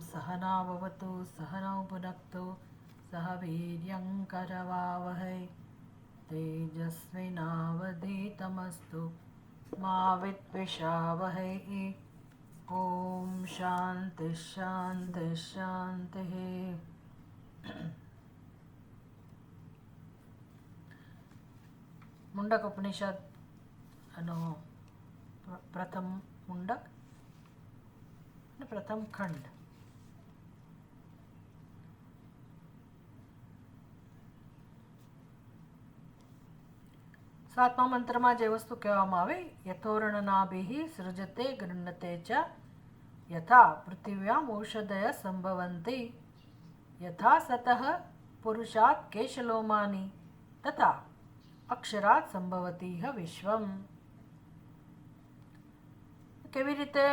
सहना भवतु सहनौ भुनक्तु सह वीर्यं करवावहै तेजस्विनावधीतमस्तु मा विद्विषावहै। ॐ शान्ति शान्ति शान्तिः। मुंडक उपनिषद प्रथम मुंडक અને પ્રથમ ખંડ. સાતમા મંત્રમાં જે વસ્તુ કહેવામાં આવે યથોર્ણનાભિઃ સૃજતે ગૃહ્ણતે ચ યથા પૃથિવ્યામ ઔષધય સંભવંતિ યથા સતઃ પુરુષાત કેશલોમાની તથા અક્ષરાત સંભવતી વિશ્વમ. કેવી રીતે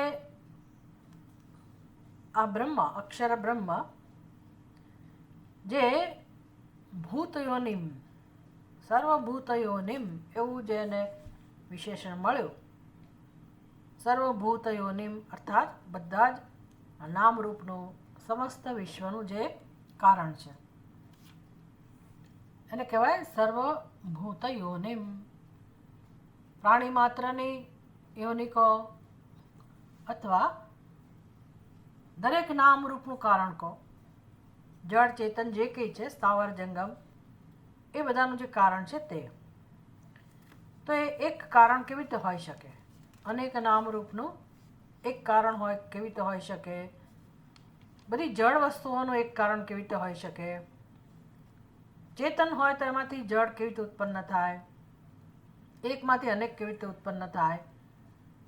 આ બ્રહ્મ અક્ષર બ્રહ્મ જે ભૂતયોનિમ સર્વભૂતયોનિમ એવું જેને વિશેષણ મળ્યું. સર્વભૂતયોનિમ અર્થાત બધા જ નામરૂપનું સમસ્ત વિશ્વનું જે કારણ છે એને કહેવાય સર્વભૂતયોનિમ. પ્રાણી માત્રની યોનિકો અથવા દરેક નામરૂપનું કારણ કહો. જળ ચેતન જે કંઈ છે સ્થાવર જંગમ એ બધાનું જે કારણ છે તે. તો એ એક કારણ કેવી રીતે હોઈ શકે? અનેક નામરૂપનું એક કારણ હોય કેવી રીતે હોઈ શકે? બધી જળ વસ્તુઓનું એક કારણ કેવી રીતે હોઈ શકે? ચેતન હોય તો એમાંથી જળ કેવી રીતે ઉત્પન્ન થાય? એકમાંથી અનેક કેવી રીતે ઉત્પન્ન થાય?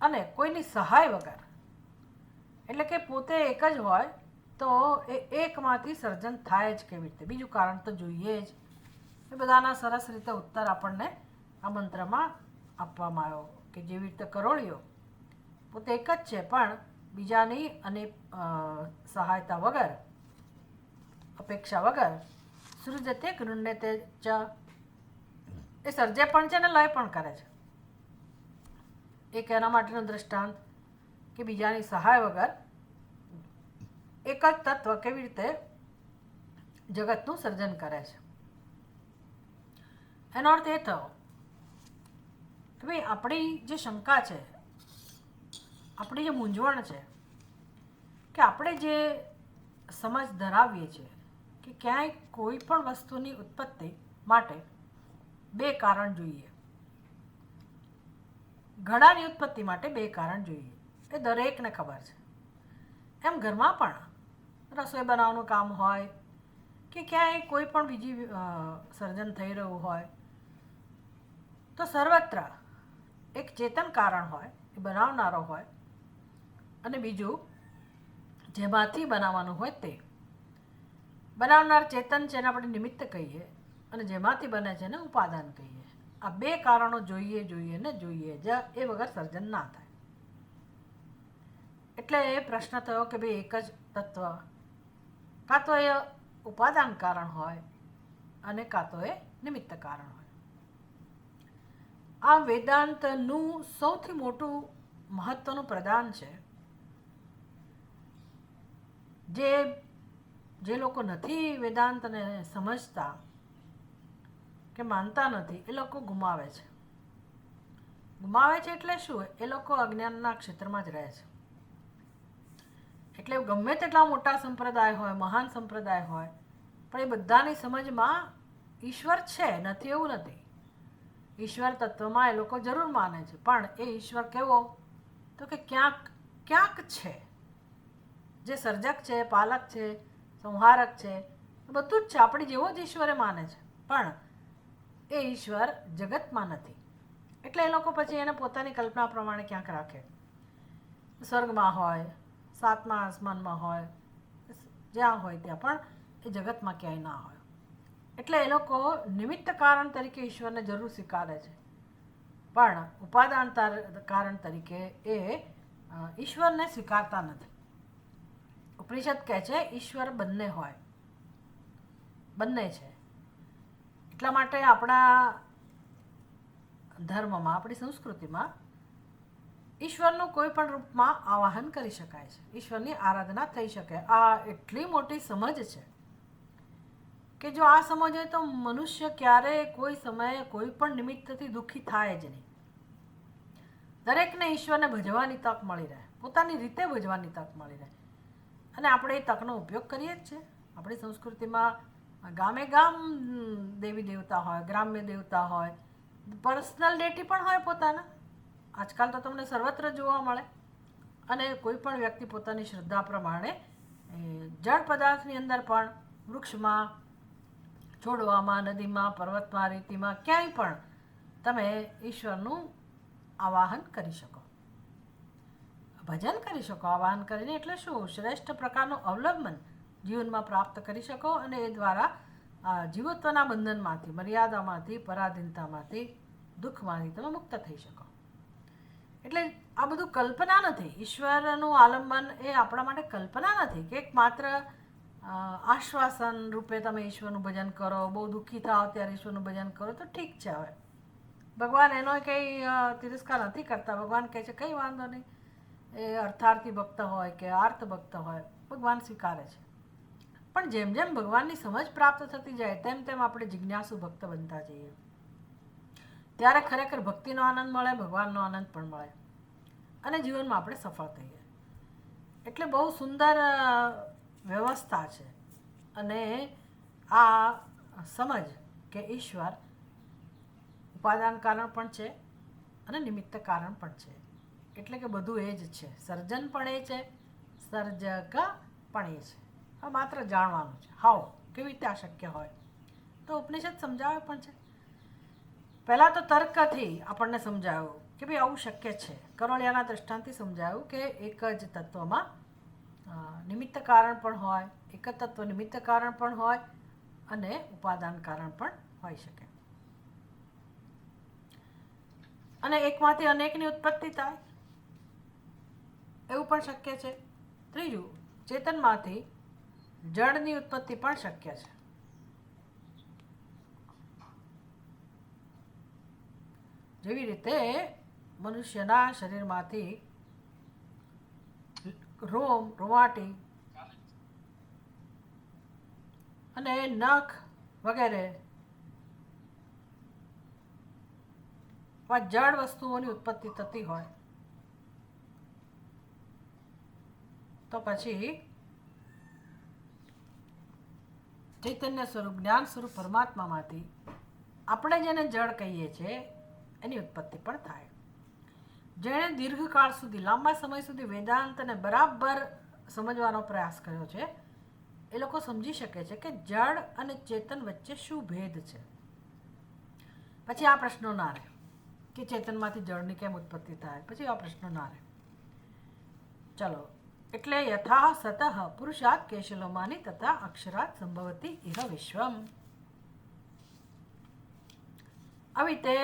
અને કોઈની સહાય વગર, એટલે કે પોતે એક જ હોય તો એ એકમાંથી સર્જન થાય જ કેવી રીતે? બીજું કારણ તો જોઈએ જ. એ બધાના સરસ રીતે ઉત્તર આપણને આ મંત્રમાં આપવામાં આવ્યો કે જેવી રીતે કરોળિયો પોતે એક જ છે પણ બીજાની અને સહાયતા વગર, અપેક્ષા વગર સૃજતે ગૃહ્ણતે ચ એ સર્જે પણ છે ને લય પણ કરે છે. એક એના માટેનું દૃષ્ટાંત કે બીજાની સહાય વગર એક જ તત્વ કેવી રીતે જગતનું સર્જન કરે છે. એનો અર્થ એ થયો કે ભાઈ આપણી જે શંકા છે, આપણી જે મૂંઝવણ છે કે આપણે જે સમજ ધરાવીએ છીએ કે ક્યાંય કોઈ પણ વસ્તુની ઉત્પત્તિ માટે બે કારણ જોઈએ, ઘડાની ઉત્પત્તિ માટે બે કારણ જોઈએ, એ દરેકને ખબર છે. એમ ઘરમાં પણ રસોઈ બનાવવાનું કામ હોય કે ક્યાંય કોઈ પણ બીજી સર્જન થઈ રહ્યું હોય તો સર્વત્ર એક ચેતન કારણ હોય, એ બનાવનારો હોય, અને બીજું જેમાંથી બનાવવાનું હોય તે. બનાવનાર ચેતન છે એને આપણે નિમિત્ત કહીએ અને જેમાંથી બને છે એને ઉપાદાન કહીએ. આ બે કારણો જોઈએ જોઈએ ને જોઈએ જ, એ વગર સર્જન ના થાય. એટલે એ પ્રશ્ન થયો કે ભાઈ એક જ તત્વ કાં તો એ ઉપાદાન કારણ હોય અને કાં તો એ નિમિત્ત કારણ હોય. આ વેદાંતનું સૌથી મોટું મહત્વનું પ્રદાન છે. જે લોકો નથી વેદાંતને સમજતા કે માનતા નથી એ લોકો ગુમાવે છે. ગુમાવે છે એટલે શું? એ લોકો અજ્ઞાનના ક્ષેત્રમાં જ રહે છે. એટલે ગમે તેટલા મોટા સંપ્રદાય હોય, મહાન સંપ્રદાય હોય, પણ એ બધાની સમજમાં ઈશ્વર છે, નથી એવું નથી. ઈશ્વર તત્વમાં એ લોકો જરૂર માને છે, પણ એ ઈશ્વર કેવો? તો કે ક્યાંક ક્યાંક છે, જે સર્જક છે, પાલક છે, સંહારક છે, બધું જ છે, આપણી જેવો જ ઈશ્વરે માને છે, પણ એ ઈશ્વર જગતમાં નથી. એટલે એ લોકો પછી એને પોતાની કલ્પના પ્રમાણે ક્યાંક રાખે. સ્વર્ગમાં હોય, સાતમા આસમાનમાં હોય, જ્યાં હોય ત્યાં, પણ એ જગતમાં ક્યાંય ના હોય. એટલે એ લોકો નિમિત્ત કારણ તરીકે ઈશ્વરને જરૂર સ્વીકારે છે, પણ ઉપાદાન કારણ તરીકે એ ઈશ્વરને સ્વીકારતા નથી. ઉપનિષદ કહે છે ઈશ્વર બંને હોય, બંને છે. એટલા માટે આપણા ધર્મમાં, આપણી સંસ્કૃતિમાં ઈશ્વરનું કોઈ પણ રૂપમાં આવાહન કરી શકાય છે, ઈશ્વરની આરાધના થઈ શકે. આ એટલી મોટી સમજ છે કે જો આ સમજ હોય તો મનુષ્ય ક્યારેય કોઈ સમયે કોઈ પણ નિમિત્તથી દુઃખી થાય જ નહીં. દરેકને ઈશ્વરને ભજવાની તક મળી રહે, પોતાની રીતે ભજવાની તક મળી રહે, અને આપણે એ તકનો ઉપયોગ કરીએ જ છીએ. આપણી સંસ્કૃતિમાં ગામે ગામ દેવી દેવતા હોય, ગ્રામ્ય દેવતા હોય, પર્સનલ ડેટી પણ હોય પોતાના. આજકાલ તો તમને સર્વત્ર જોવા મળે. અને કોઈ પણ વ્યક્તિ પોતાની શ્રદ્ધા પ્રમાણે જળ પદાર્થની અંદર પણ, વૃક્ષમાં, છોડવામાં, નદીમાં, પર્વતમાં, રેતીમાં, ક્યાંય પણ તમે ઈશ્વરનું આવાહન કરી શકો, ભજન કરી શકો. આવાહન કરીને એટલે શું? શ્રેષ્ઠ પ્રકારનું અવલંબન જીવનમાં પ્રાપ્ત કરી શકો, અને એ દ્વારા જીવત્વના બંધનમાંથી, મર્યાદામાંથી, પરાધીનતામાંથી, દુઃખમાંથી તમે મુક્ત થઈ શકો. એટલે આ બધું કલ્પના નથી. ઈશ્વરનું આલંબન એ આપણા માટે કલ્પના નથી કે એક માત્ર આશ્વાસન રૂપે તમે ઈશ્વરનું ભજન કરો, બહુ દુઃખી થાઓ ત્યારે ઈશ્વરનું ભજન કરો તો ઠીક છે. હવે ભગવાન એનો કંઈ તિરસ્કાર નથી કરતા. ભગવાન કહે છે કંઈ વાંધો નહીં, એ અર્થાર્થી ભક્ત હોય કે આર્ત ભક્ત હોય, ભગવાન સ્વીકારે છે. પણ જેમ જેમ ભગવાનની સમજ પ્રાપ્ત થતી જાય તેમ તેમ આપણે જિજ્ઞાસુ ભક્ત બનતા જઈએ. ત્યારે ખરેખર ભક્તિનો આનંદ મળે, ભગવાનનો આનંદ પણ મળે, અને જીવનમાં આપણે સફળ થઈએ. એટલે બહુ સુંદર વ્યવસ્થા છે. અને આ સમજ કે ઈશ્વર ઉપાદાન કારણ પણ છે અને નિમિત્ત કારણ પણ છે. એટલે કે બધું એ જ છે. સર્જન પણ એ છે, સર્જક પણ એ છે. આ માત્ર જાણવાનું છે. હાઉ, કેવી રીતે આ શક્ય હોય? તો ઉપનિષદ સમજાવે પણ છે. પહેલાં તો તર્કથી આપણને સમજાવ્યું કે ભાઈ આવું શક્ય છે. કરોળિયાના દૃષ્ટાંતથી સમજાવ્યું કે એક જ તત્વમાં નિમિત્ત કારણ પણ હોય, એક જ તત્વ નિમિત્ત કારણ પણ હોય, અને ઉપાદાન કારણ પણ હોઈ શકે, અને એકમાંથી અનેકની ઉત્પત્તિ થાય એવું પણ શક્ય છે. ત્રીજું, ચેતનમાંથી જળની ઉત્પત્તિ પણ શક્ય છે. જેવી રીતે મનુષ્યના શરીરમાંથી રોમ, રોવાટી અને નખ વગેરે જળ વસ્તુઓની ઉત્પત્તિ થતી હોય, તો પછી ચૈતન્ય સ્વરૂપ, જ્ઞાન સ્વરૂપ પરમાત્મામાંથી આપણે જેને જળ કહીએ છીએ એની ઉત્પત્તિ પણ થાય. જેણે દીર્ઘકાળ સુધી, લાંબા સમય સુધી વેદાંતને બરાબર સમજવાનો પ્રયાસ કર્યો છે એ લોકો સમજી શકે છે કે જળ અને ચેતન વચ્ચે શું ભેદ છે. પછી આ પ્રશ્નો ના રહે કે ચેતનમાંથી જળની કેમ ઉત્પત્તિ થાય. પછી આ પ્રશ્નો ના રહે. ચલો, એટલે યથા સતઃ પુરુષાત કેશલોમાની તથા અક્ષરાત સંભવતી ઇહ વિશ્વમ. આવી રીતે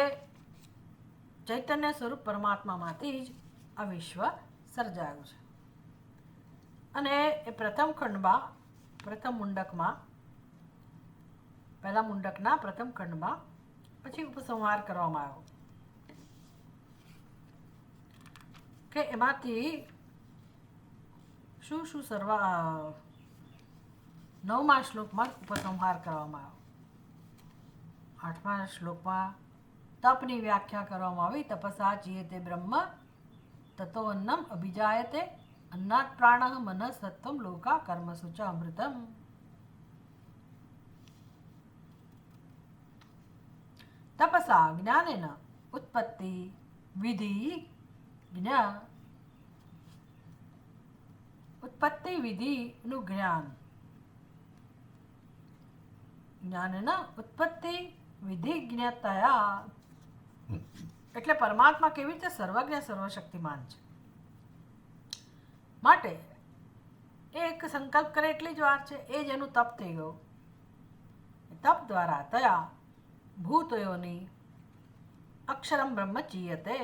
ચૈતન્ય સ્વરૂપ પરમાત્મામાંથી જ આ વિશ્વ સર્જાયું છે. અને એ પ્રથમ ખંડમાં, પ્રથમ મુંડકમાં, પહેલા મુંડકના પ્રથમ ખંડમાં પછી ઉપસંહાર કરવામાં આવ્યો કે એમાંથી શું શું 9મા શ્લોકમાં ઉપસંહાર કરવામાં આવ્યો. 8મા શ્લોકમાં તપની વ્યાખ્યા કરવામાં આવી. તપસા ચીયતે બ્રહ્મ તતો અન્નમ અભિજાયતે અન્નાત પ્રાણઃ મનઃ સત્વમ લોકા કર્મસુ ચ અમૃતમ. તપસા જ્ઞાનેન ઉત્પત્તિ વિધિ જ્ઞા ઉત્પત્તિ વિધિનું જ્ઞાન. જ્ઞાનેન ઉત્પત્તિ વિધિ જ્ઞાતયા એટલે પરમાત્મા કેવી રીતે સર્વજ્ઞ સર્વશક્તિમાન છે. માટે એ એક સંકલ્પ કરે એટલી જ વાર છે. એ જ એનું તપ થઈ ગયું. તપ દ્વારા તયા ભૂતયોની અક્ષરમ બ્રહ્મ ચીયતે.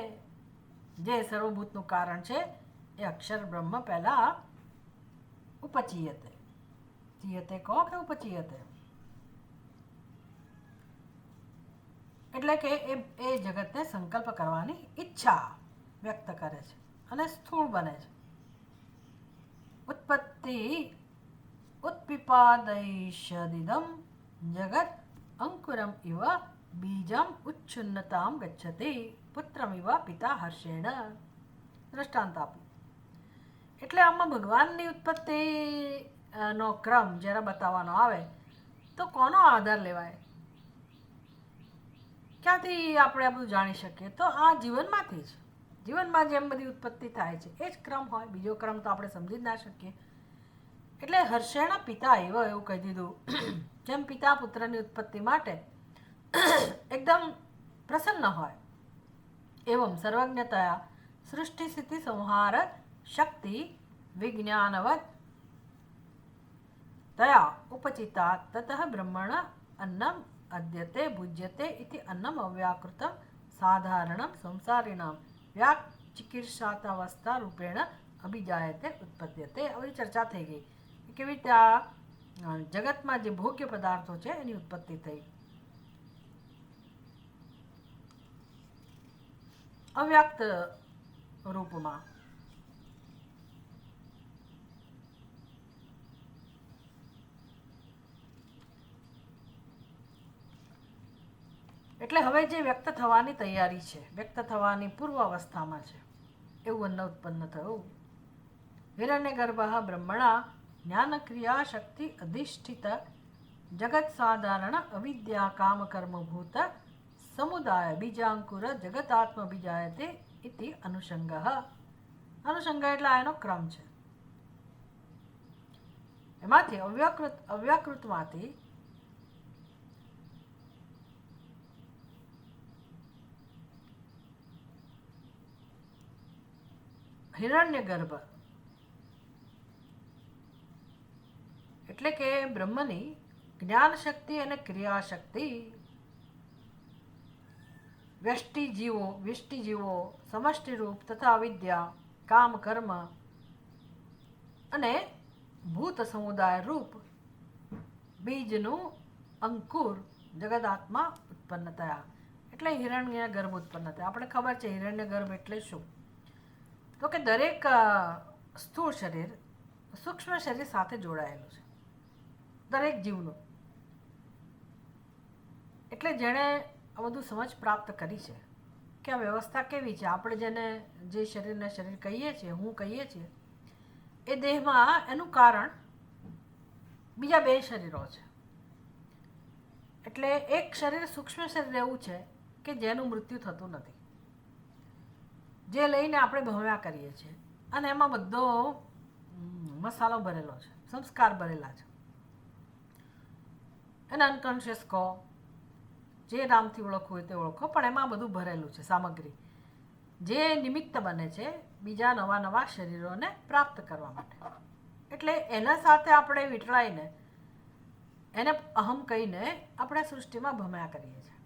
જે સર્વભૂતનું કારણ છે એ અક્ષર બ્રહ્મ પહેલા ઉપચીયતે. ચીયતે કહો કે ઉપચીયતે, એટલે કે એ જગતને સંકલ્પ કરવાની ઈચ્છા વ્યક્ત કરે છે. અને સ્થૂળ બને છે. ઉત્પત્તિ ઉત્પિપાદયિષ્યદિદં જગત અંકુરમ ઇવ બીજમ ઉચ્છુન્નતામ ગચ્છતિ પુત્રમિવ પિતા હર્ષેણ. દ્રષ્ટાંત આપું એટલે આમાં ભગવાનની ઉત્પત્તિ નો ક્રમ જ્યારે બતાવવાનો આવે તો કોનો આધાર લેવાય, ક્યાંથી આપણે આ બધું જાણી શકીએ? તો આ જીવનમાંથી જ. જીવનમાં જેમ બધી ઉત્પત્તિ થાય છે એ જ ક્રમ હોય, બીજો ક્રમ તો આપણે સમજી જ ના શકીએ. એટલે હર્ષેણ પિતા એવો એવું કહી દીધું. જેમ પિતા પુત્રની ઉત્પત્તિ માટે એકદમ પ્રસન્ન હોય, એવમ સર્વજ્ઞતયા સૃષ્ટિ સ્થિતિ સંહાર શક્તિ વિજ્ઞાનવત તયા ઉપચિતા તતઃ બ્રહ્મણ અન્નમ અદ્યતે ભુજ્યતે ઇતિ અન્નમ અવ્યાકૃતમ સાધારણમ સંસારિણામ વ્યાચિકીર્ષાતાવસ્થા રૂપેણ અભિજાયતે ઉત્પદ્યતે. આવી ચર્ચા થઈ ગઈ કેવી રીતે આ જગતમાં જે ભોગ્ય પદાર્થો છે એની ઉત્પત્તિ થઈ. અવ્યક્ત રૂપમાં. એટલે હવે જે વ્યક્ત થવાની તૈયારી છે, વ્યક્ત થવાની પૂર્વ અવસ્થામાં છે એવું અન્ન ઉત્પન્ન થયું. હિરણ્યગર્ભ બ્રહ્મણા જ્ઞાનક્રિયા શક્તિ અધિષ્ઠિત જગત સાધારણ અવિદ્યા કામકર્મભૂત સમુદાય બીજાંકુર જગતાત્મ બીજાયતે ઇતિ અનુષંગ. અનુષંગ એટલે એનો ક્રમ છે. એમાંથી અવ્યાકૃતમાંથી હિરણ્યગર્ભ એટલે કે બ્રહ્મની જ્ઞાન શક્તિ અને ક્રિયા શક્તિ વ્યષ્ટિ જીવો સમષ્ટિ રૂપ તથા અવિદ્યા કામ કર્મ અને ભૂત સમુદાય રૂપ બીજનું અંકુર જગદાત્મા ઉત્પન્ન થયા. એટલે હિરણ્ય ગર્ભ ઉત્પન્ન થયા. આપણે ખબર છે હિરણ્ય ગર્ભ એટલે શું? તો કે દરેક સ્થૂળ શરીર સૂક્ષ્મ શરીર સાથે જોડાયેલું છે, દરેક જીવનું. એટલે જેણે આ બધું સમજ પ્રાપ્ત કરી છે કે આ વ્યવસ્થા કેવી છે. આપણે જેને જે શરીરને શરીર કહીએ છીએ, હું કહીએ છીએ, એ દેહમાં એનું કારણ બીજા બે શરીરો છે. એટલે એક શરીર સૂક્ષ્મ શરીર એવું છે કે જેનું મૃત્યુ થતું નથી, જે લઈને આપણે ભવ્યા કરીએ છીએ, અને એમાં બધો મસાલો ભરેલો છે, સંસ્કાર ભરેલા છે. એને અનકોન્શિયસ કહો, જે નામથી ઓળખવું હોય તે ઓળખો, પણ એમાં બધું ભરેલું છે સામગ્રી, જે નિમિત્ત બને છે બીજા નવા નવા શરીરોને પ્રાપ્ત કરવા માટે. એટલે એના સાથે આપણે વીંટળાઈને એને અહમ કહીને આપણે સૃષ્ટિમાં ભમ્યા કરીએ છીએ.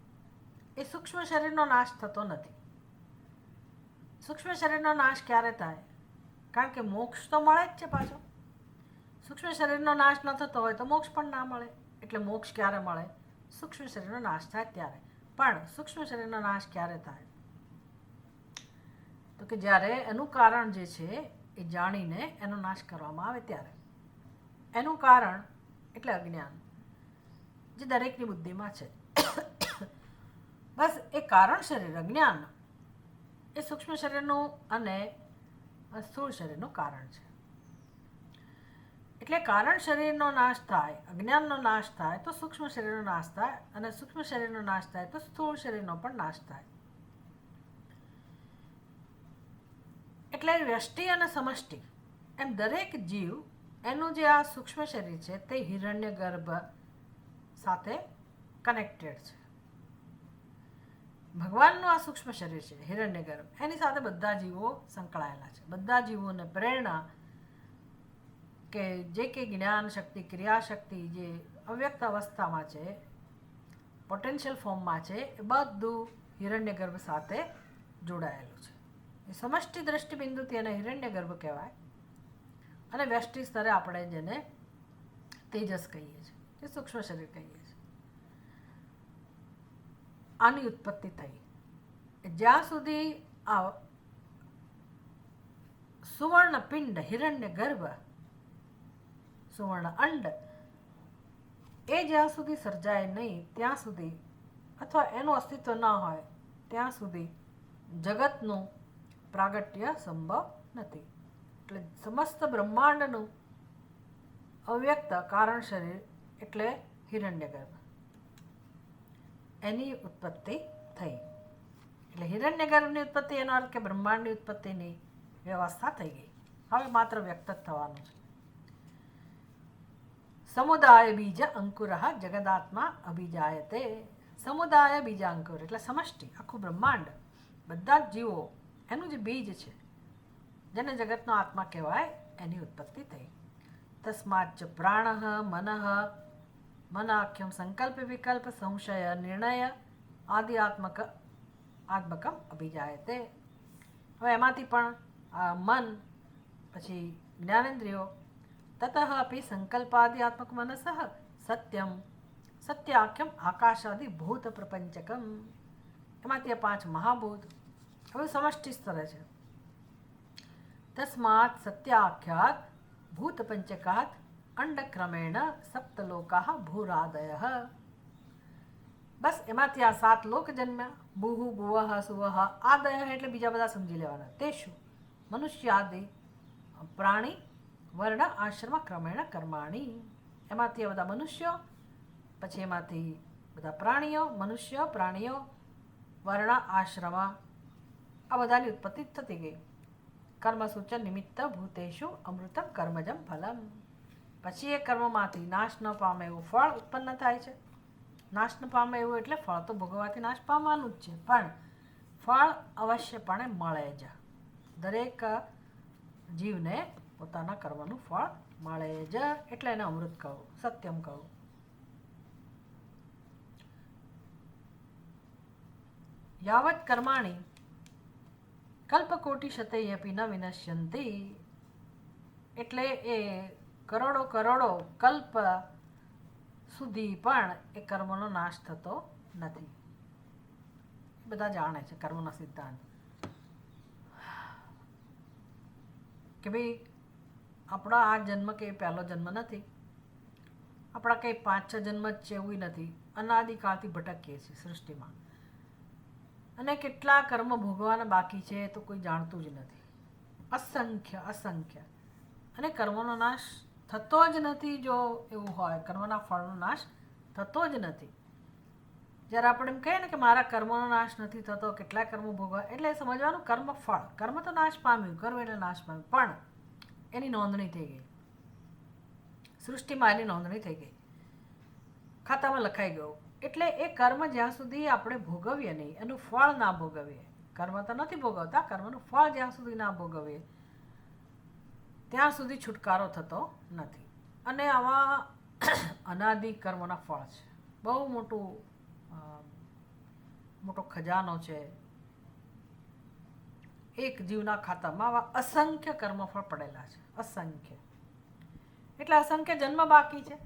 એ સૂક્ષ્મ શરીરનો નાશ થતો નથી. સૂક્ષ્મ શરીરનો નાશ ક્યારે થાય? કારણ કે મોક્ષ તો મળે જ છે પાછો. સૂક્ષ્મ શરીરનો નાશ ન થતો હોય તો મોક્ષ પણ ના મળે. એટલે મોક્ષ ક્યારે મળે? સૂક્ષ્મ શરીરનો નાશ થાય ત્યારે. પણ સૂક્ષ્મ શરીરનો નાશ ક્યારે થાય? તો કે જ્યારે એનું કારણ જે છે એ જાણીને એનો નાશ કરવામાં આવે ત્યારે. એનું કારણ એટલે અજ્ઞાન, જે દરેકની બુદ્ધિમાં છે. બસ એ કારણ શરીર અજ્ઞાન એ સૂક્ષ્મ શરીરનું અને સ્થૂળ શરીરનું કારણ છે. એટલે કારણ શરીરનો નાશ થાય, અજ્ઞાનનો નાશ થાય તો સૂક્ષ્મ શરીરનો નાશ થાય, અને સૂક્ષ્મ શરીરનો નાશ થાય તો સ્થૂળ શરીરનો પણ નાશ થાય. એટલે વ્યષ્ટિ અને સમષ્ટિ એમ દરેક જીવ એનું જે આ સૂક્ષ્મ શરીર છે તે હિરણ્ય ગર્ભ સાથે કનેક્ટેડ છે. ભગવાનનું આ સૂક્ષ્મ શરીર છે હિરણ્ય ગર્ભ, એની સાથે બધા જીવો સંકળાયેલા છે. બધા જીવોને પ્રેરણા કે જે કે જ્ઞાન શક્તિ, ક્રિયા શક્તિ જે અવ્યક્ત અવસ્થામાં છે, પોટેન્શિયલ ફોર્મમાં છે, એ બધું હિરણ્ય ગર્ભ સાથે જોડાયેલું છે. એ સમષ્ટિ દ્રષ્ટિબિંદુથી એને હિરણ્ય ગર્ભ કહેવાય, અને વ્યષ્ટિ સ્તરે આપણે જેને તેજસ કહીએ છીએ, જે સૂક્ષ્મ શરીર કહીએ છીએ. આની ઉત્પત્તિ થઈ. જ્યાં સુધી આ સુવર્ણ પિંડ, હિરણ્ય ગર્ભ, સુવર્ણ અંડ એ જ્યાં સુધી સર્જાય નહીં ત્યાં સુધી, અથવા એનું અસ્તિત્વ ન હોય ત્યાં સુધી જગતનું પ્રાગટ્ય સંભવ નથી. એટલે સમસ્ત બ્રહ્માંડનું અવ્યક્ત કારણ શરીર એટલે હિરણ્યગર્ભ, એની ઉત્પત્તિ થઈ. એટલે હિરણ્યગર્ભની ઉત્પત્તિ એનો અર્થ કે બ્રહ્માંડની ઉત્પત્તિની વ્યવસ્થા થઈ ગઈ. હવે માત્ર વ્યક્ત જ થવાનું છે. સમુદાય બીજ અંકુર જગદાત્મા અભિજાયતે. સમુદાય બીજાંકુર એટલે સમષ્ટિ, આખું બ્રહ્માંડ, બધા જ જીવો, એનું જે બીજ છે જેને જગતનો આત્મા કહેવાય, એની ઉત્પત્તિ થઈ. તસ્માચ્ચ પ્રાણ મનઃ, મનાખ્યમ સંકલ્પ વિકલ્પ સંશય નિર્ણય આત્મકમ અભિજાયતે. હવે એમાંથી પણ મન, પછી જ્ઞાનેન્દ્રિયો, તતઃ અપી સંકલ્પાદિઆત્મક મનસઃ સત્યમ સત્યાખ્યમ આકાશાદિ ભૂત પ્રપંચકમ. એમાંથી આ 5 મહાભૂત હવે સમષ્ટિ સ્તરે છે. તસ્માત સત્યાખ્યાત ભૂત પંચકાત અંડક્રમેણ સપ્તલોકા ભૂરાદય. બસ એમાંથી આ 7 લોક જન્મ્યા. ભૂહુ ભુવઃ સુવઃ આદય એટલે બીજા બધા સમજી લેવાના. તે શું? મનુષ્યાદિ પ્રાણી વર્ણ આશ્રમ ક્રમેણ કર્માણી. એમાંથી બધા મનુષ્યો, પછી એમાંથી બધા પ્રાણીઓ, મનુષ્ય પ્રાણીઓ, વર્ણ આશ્રમ, આ બધાની ઉત્પત્તિ થતી ગઈ. કર્મસૂચ નિમિત્ત ભૂતેષુ અમૃતમ કર્મજમ ફલમ. પછી એ કર્મમાંથી નાશ ન પામે એવું ફળ ઉત્પન્ન થાય છે. નાશ ન પામે એવું એટલે ફળ તો ભોગવવાથી નાશ પામવાનું જ છે, પણ ફળ અવશ્યપણે મળે જ. દરેક જીવને પોતાના કર્મનું ફળ મળે જ, એટલે એને અમૃત કહું, સત્યમ કહું. યાવત કર્માણી કલ્પકોટિ શતૈયપી ન વિનશ્યંતી. એટલે એ કરોડો કરોડો કલ્પ સુધી પણ એ કર્મનો નાશ થતો નથી. બધા જાણે છે કર્મનો સિદ્ધાંત કે ભાઈ આપણા આ જન્મ કે પહેલો જન્મ નથી, આપણા કંઈ 5-6 જન્મ જ છે એવું નથી. અનાદિકાળથી ભટકીએ છીએ સૃષ્ટિમાં, અને કેટલા કર્મ ભોગવાના બાકી છે તો કોઈ જાણતું જ નથી. અસંખ્ય અસંખ્ય. અને કર્મનો નાશ થતો જ નથી. જો એવું હોય, કર્મના ફળનો નાશ થતો જ નથી. જ્યારે આપણે એમ કહીએ ને કે મારા કર્મનો નાશ નથી થતો, કેટલા કર્મો ભોગવા, એટલે સમજવાનું કર્મ ફળ. કર્મ તો નાશ પામ્યું, કર્મ એટલે નાશ પામ્યું, પણ એની નોંધણી થઈ ગઈ સૃષ્ટિમાં, એની નોંધણી થઈ ગઈ, ખાતામાં લખાઈ ગયું. એટલે એ કર્મ જ્યાં સુધી આપણે ભોગવીએ નહીં, એનું ફળ ના ભોગવીએ, કર્મ તો નથી ભોગવતા, કર્મનું ફળ જ્યાં સુધી ના ભોગવીએ ત્યાં સુધી છુટકારો થતો નથી. અને આવા અનાદિ કર્મના ફળ છે. બહુ મોટો ખજાનો છે. એક જીવના ખાતામાં આવા અસંખ્ય કર્મફળ પડેલા છે, અસંખ્ય. એટલે અસંખ્ય જન્મ બાકી છે,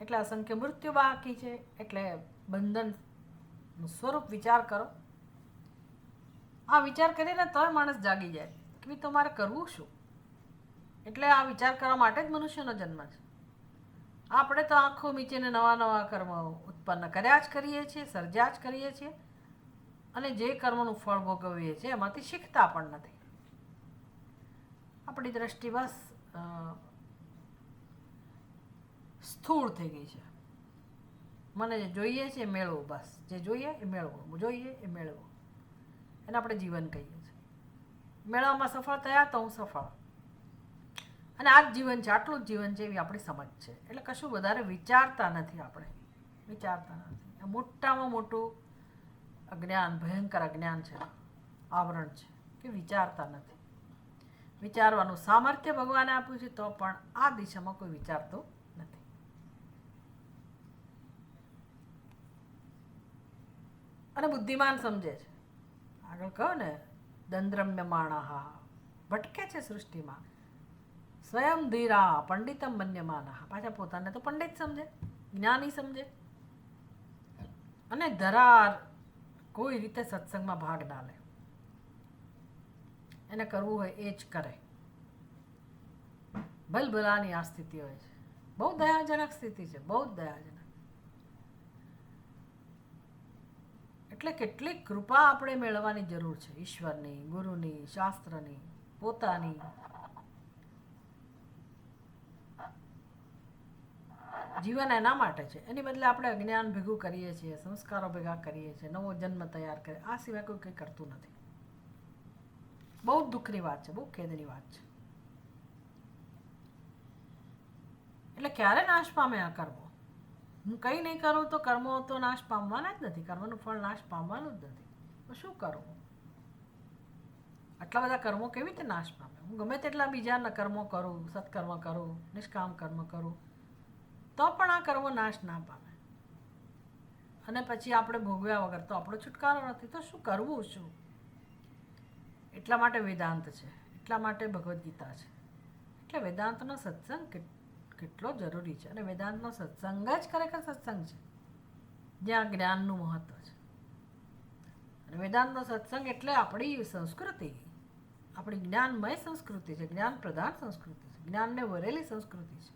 એટલે અસંખ્ય મૃત્યુ બાકી છે. એટલે બંધનનું સ્વરૂપ વિચાર કરો. આ વિચાર કરીને તોય માણસ જાગી જાય કે ભાઈ તમારે કરવું શું. એટલે આ વિચાર કરવા માટે જ મનુષ્યનો જન્મ છે. આપણે તો આંખો મીચીને નવા નવા કર્મ ઉત્પન્ન કર્યા જ કરીએ છીએ, સર્જ્યા જ કરીએ છીએ, અને જે કર્મનું ફળ ભોગવીએ છીએ એમાંથી શીખતા પણ નથી. આપણી દ્રષ્ટિ બસ સ્થૂળ થઈ ગઈ છે. મને જે જોઈએ છે એ મેળવવું, બસ જે જોઈએ એ મેળવવું, જોઈએ એ મેળવવું, એને આપણે જીવન કહીએ છીએ. મેળવવામાં સફળ થયા તો હું સફળ, અને આ જ જીવન છે, આટલું જ જીવન છે, એવી આપણી સમજ છે. એટલે કશું વધારે વિચારતા નથી. આપણે વિચારતા નથી. આ મોટામાં મોટું અજ્ઞાન, ભયંકર અજ્ઞાન છે, આવરણ છે કે વિચારતા નથી. વિચારવાનું સામર્થ્ય ભગવાને આપ્યું છે, તો પણ આ દિશામાં કોઈ વિચારતું નથી. અને બુદ્ધિમાન સમજે છે. આગળ કહો ને, દંદ્રમ્ય માણહ ભટકે છે સૃષ્ટિમાં. સ્વયં ધીરા પંડિતમ મન્યમાનઃ. પાછા પોતાને તો પંડિત સમજે, જ્ઞાની સમજે, અને ધરાર કોઈ રીતે સત્સંગમાં ભાગ ના લે. એને કરવું હોય એ જ કરે. ભલભલાની આ સ્થિતિ હોય છે. બહુ દયાજનક સ્થિતિ છે, બહુ જ દયાજનક. એટલે કેટલીક કૃપા આપણે મેળવવાની જરૂર છે, ઈશ્વરની, ગુરુની, શાસ્ત્રની, પોતાની. જીવન એના માટે છે. એની બદલે આપણે અજ્ઞાન ભેગું કરીએ છીએ, સંસ્કારો ભેગા કરીએ છીએ, નવો જન્મ તૈયાર કરીએ. આ સિવાય કોઈ કંઈ કરતું નથી. બહુ જ દુઃખની વાત છે, બહુ ખેદની વાત છે. એટલે ક્યારે નાશ પામે આ કર્મો? હું કંઈ નહીં કરું તો કર્મો તો નાશ પામવાના જ નથી. કર્મનું ફળ નાશ પામવાનું જ નથી. તો શું કરવું? આટલા બધા કર્મો કેવી રીતે નાશ પામે? હું ગમે તેટલા બીજા કર્મો કરું, સત્કર્મ કરું, નિષ્કામ કર્મ કરું, તો પણ આ કર્મો નાશ ના પામે. અને પછી આપણે ભોગવ્યા વગર તો આપણો છુટકારો નથી. તો શું કરવું? શું? એટલા માટે વેદાંત છે, એટલા માટે ભગવદ્ ગીતા છે. એટલે વેદાંતનો સત્સંગ કેટલો જરૂરી છે. અને વેદાંતનો સત્સંગ જ ખરેખર સત્સંગ છે, જ્યાં જ્ઞાનનું મહત્વ છે. અને વેદાંતનો સત્સંગ એટલે આપણી સંસ્કૃતિ, આપણી જ્ઞાનમય સંસ્કૃતિ છે, જ્ઞાન પ્રધાન સંસ્કૃતિ છે, જ્ઞાનને વરેલી સંસ્કૃતિ છે,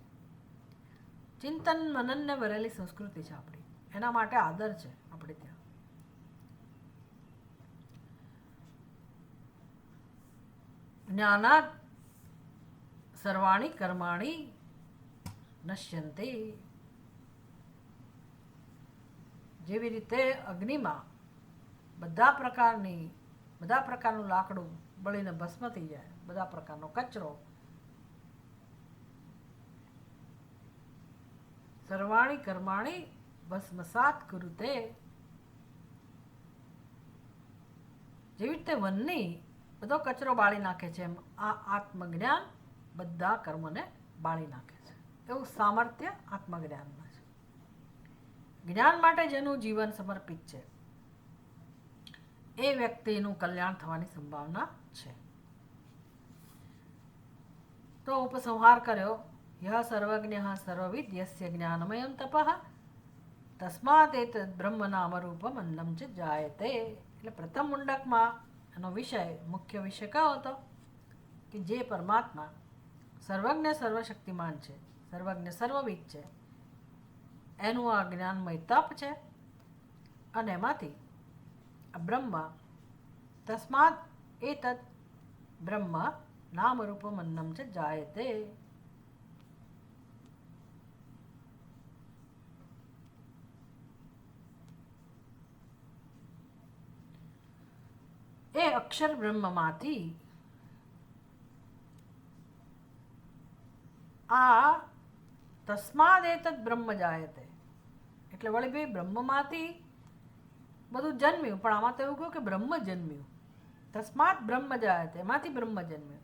ચિંતન મનનને વરેલી સંસ્કૃતિ છે આપણી. એના માટે આદર છે આપણે ત્યાં. જ્ઞાનાદ સર્વાણી કર્માણી નશ્યંતે. જેવી રીતે અગ્નિમાં બધા પ્રકારનું લાકડું બળીને ભસ્મ થઈ જાય, બધા પ્રકારનો કચરો. સર્વાણી કર્માણી ભસ્મસાત કુરુતે. જેવી રીતે વનની બધો કચરો બાળી નાખે છે, એમ આ આત્મજ્ઞાન બધા કર્મને બાળી નાખે છે. એવું સામર્થ્ય આત્મજ્ઞાનમાં છે. જ્ઞાન માટે જેનું જીવન સમર્પિત છે એ વ્યક્તિનું કલ્યાણ થવાની સંભાવના છે. તો ઉપસંહાર કર્યો. યહ સર્વજ્ઞ સર્વવિદ યસ્ય જ્ઞાનમયં તપઃ તસ્માત એતદ્ બ્રહ્મ નામ રૂપમ અન્નમ ચ જાયતે. એટલે પ્રથમ મુંડકમાં એનો વિષય, મુખ્ય વિષય કયો હતો? કે જે પરમાત્મા સર્વજ્ઞ સર્વશક્તિમાન છે, સર્વજ્ઞ સર્વવિદ છે, એનું આ જ્ઞાનમય તપ છે. અને એમાંથી બ્રહ્મ, તસ્માત એતદ્ બ્રહ્મ નામ રૂપમ અન્નમ ચ જાયતે. એ અક્ષર બ્રહ્મમાંથી આ તસ્માદ એતદ બ્રહ્મ જાયતે. એટલે વળી ભાઈ બ્રહ્મમાંથી બધું જન્મ્યું, પણ આમાં તો એવું કહ્યું કે બ્રહ્મ જન્મ્યું. તસ્માત બ્રહ્મ જાયતે, એમાંથી બ્રહ્મ જન્મ્યું.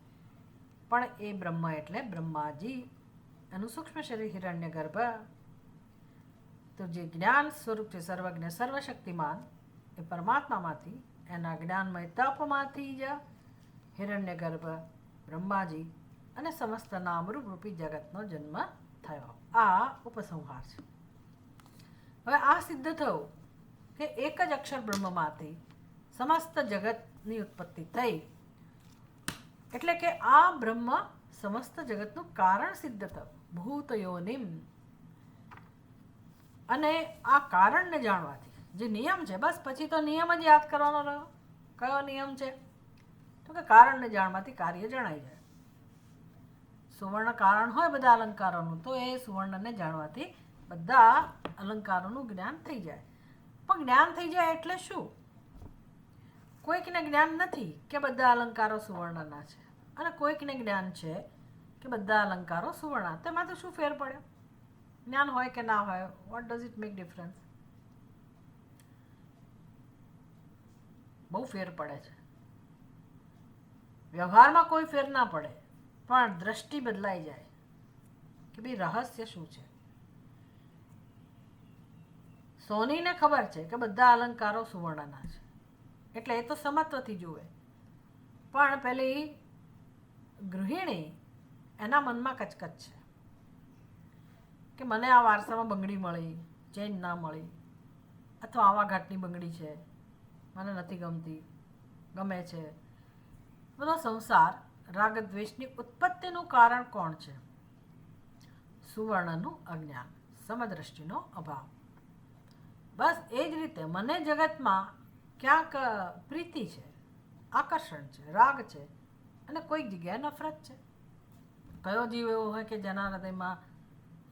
પણ એ બ્રહ્મ એટલે બ્રહ્માજી, એનું સૂક્ષ્મ શરીર હિરણ્યગર્ભ. તો જે જ્ઞાન સ્વરૂપ છે સર્વજ્ઞ સર્વશક્તિમાન, એ પરમાત્મામાંથી, એના જ્ઞાનમય તપમાંથી જ હિરણ્યગર્ભ બ્રહ્માજી અને સમસ્ત નામરૂપ રૂપી જગતનો જન્મ થયો. આ ઉપસંહાર છે. હવે આ સિદ્ધ થયું કે એક જ અક્ષર બ્રહ્મમાંથી સમસ્ત જગતની ઉત્પત્તિ થઈ. એટલે કે આ બ્રહ્મ સમસ્ત જગતનું કારણ સિદ્ધ થયું, ભૂત યોનિમ. અને આ કારણને જાણવાથી જે નિયમ છે, બસ પછી તો નિયમ જ યાદ કરવાનો રહ્યો. કયો નિયમ છે? તો કે કારણને જાણવાથી કાર્ય જણાઈ જાય. સુવર્ણ કારણ હોય બધા અલંકારોનું, તો એ સુવર્ણને જાણવાથી બધા અલંકારોનું જ્ઞાન થઈ જાય. પણ જ્ઞાન થઈ જાય એટલે શું? કોઈકને જ્ઞાન નથી કે બધા અલંકારો સુવર્ણના છે, અને કોઈકને જ્ઞાન છે કે બધા અલંકારો સુવર્ણ. તેમાં તો શું ફેર પડ્યો? જ્ઞાન હોય કે ના હોય, what does it make difference? બહુ ફેર પડે છે. વ્યવહારમાં કોઈ ફેર ના પડે, પણ દ્રષ્ટિ બદલાઈ જાય કે ભાઈ રહસ્ય શું છે. સોનીને ખબર છે કે બધા અલંકારો સુવર્ણના છે, એટલે એ તો સમત્વથી જુએ. પણ પેલી ગૃહિણી, એના મનમાં કચકચ છે કે મને આ વારસામાં બંગડી મળી, ચેન ના મળી, અથવા આવા ઘાટની બંગડી છે, મને નથી ગમતી, ગમે છે. બધો સંસાર રાગદ્વેષની ઉત્પત્તિનું કારણ કોણ છે? સુવર્ણનું અજ્ઞાન, સમદ્રષ્ટિનો અભાવ. બસ એ જ રીતે મને જગતમાં ક્યાંક પ્રીતિ છે, આકર્ષણ છે, રાગ છે અને કોઈક જગ્યાએ નફરત છે. કયો જીવ એવો હોય કે જેના હૃદયમાં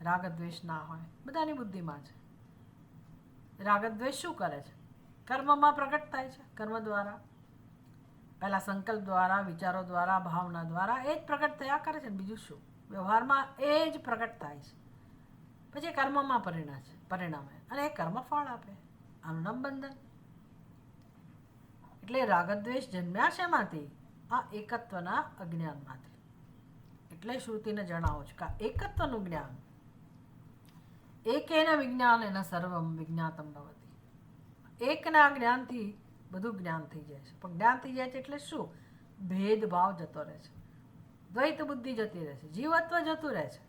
રાગ દ્વેષ ના હોય? બધાની બુદ્ધિમાં છે. રાગ દ્વેષ શું કરે છે? કર્મમાં પ્રગટ થાય છે. કર્મ દ્વારા, પહેલાં સંકલ્પ દ્વારા, વિચારો દ્વારા, ભાવના દ્વારા એ જ પ્રગટ થયા કરે છે. બીજું શું? વ્યવહારમાં એ જ પ્રગટ થાય છે. પછી કર્મમાં પરિણમે અને એ કર્મ ફળ આપે. આનું નામ બંધન. એટલે રાગદ્વેષ જન્મ્યા છે એમાંથી? આ એકત્વના અજ્ઞાનમાંથી. એટલે શ્રુતિને જણાવો છે કે આ એકત્વનું જ્ઞાન, એકેન વિજ્ઞાનેન સર્વમ વિજ્ઞાતમ ભવતિ. એકના જ્ઞાનથી બધું જ્ઞાન થઈ જાય છે. પણ જ્ઞાન થઈ જાય છે એટલે શું? ભેદભાવ જતો રહે છે, દ્વૈત બુદ્ધિ જતી રહે છે, જીવત્વ જતું રહે છે.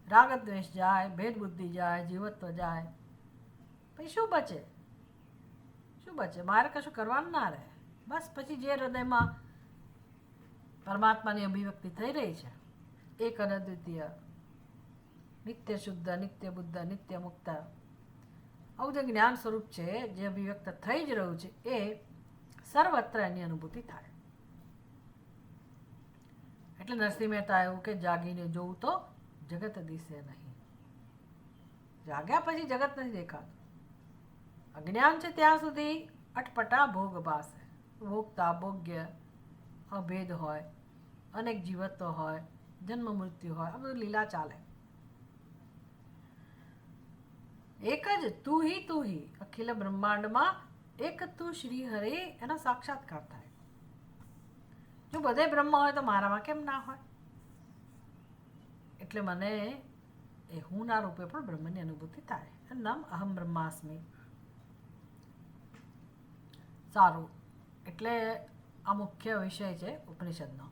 રાગ દ્વેષ જાય, ભેદ બુદ્ધિ જાય, જીવત્વ જાય, પછી શું બચે? શું બચે? મારે કશું કરવાનું ના રહે. બસ પછી જે હૃદયમાં પરમાત્માની અભિવ્યક્તિ થઈ રહી છે, એક અદ્વિતીય, નિત્ય શુદ્ધ, નિત્ય બુદ્ધ, નિત્ય મુક્ત, આવું જે જ્ઞાન સ્વરૂપ છે, જે અભિવ્યક્ત થઈ જ રહ્યું છે, એ સર્વત્ર એની અનુભૂતિ થાય. એટલે નરસિંહ મહેતા એવું કે જાગીને જોવું તો જગત દિશે નહીં. જાગ્યા પછી જગત નથી દેખાતું. અજ્ઞાન છે ત્યાં સુધી અટપટા ભોગ ભાસે. ભોગતા ભોગ્ય અભેદ હોય, અનેક જીવત્વ હોય, જન્મ મૃત્યુ હોય, આ બધું લીલા ચાલે. એક જ તું হি અખિલ બ્રહ્માંડમાં એક તું શ્રી હરે, એનો સાક્ષાત્કાર થાય. જો બધે બ્રહ્મ હોય તો મારામાં કેમ ના હોય? એટલે મને એ હું ના રૂપે પણ બ્રહ્મની અનુભૂતિ થાય. એનું નામ અહમ બ્રહ્માસ્મિ. સારું, એટલે આ મુખ્ય વિષય છે ઉપનિષદનો.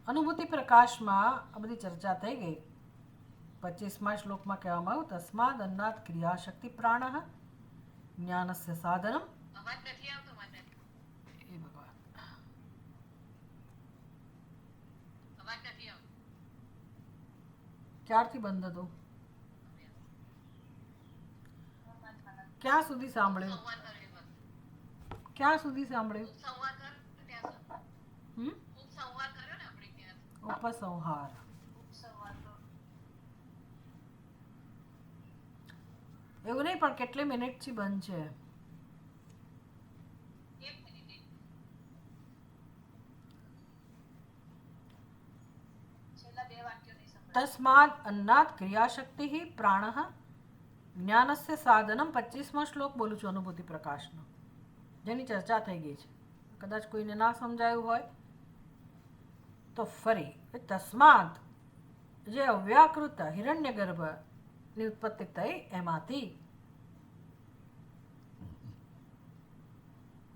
અનુભૂતિ પ્રકાશમાં આ બધી ચર્ચા થઈ ગઈ. 25મા શ્લોકમાં કહેવામાં આવ્યું, તસ્માદ અન્નાદ ક્રિયાશક્તિ પ્રાણ જ્ઞાનસ્ય સાધનમ. એ ભગવાન, ક્યારથી બંધ હતો? ક્યાં સુધી સાંભળ્યું? ક્યાં સુધી સાંભળ્યું? ઉપસંહાર. એવું નહીં, પણ કેટલી મિનિટથી બંધ છે? તસ્માદ અન્નાદ ક્રિયાશક્તિ પ્રાણ જ્ઞાનસ્ય સાધનમ. 25મો શ્લોક બોલું છું અનુભૂતિ પ્રકાશનો, જેની ચર્ચા થઈ ગઈ છે. કદાચ કોઈને ના સમજાયું હોય તો ફરી. તસ્માદ જે અવ્યાકૃત હિરણ્ય ગર્ભની ઉત્પત્તિ થઈ એમાંથી,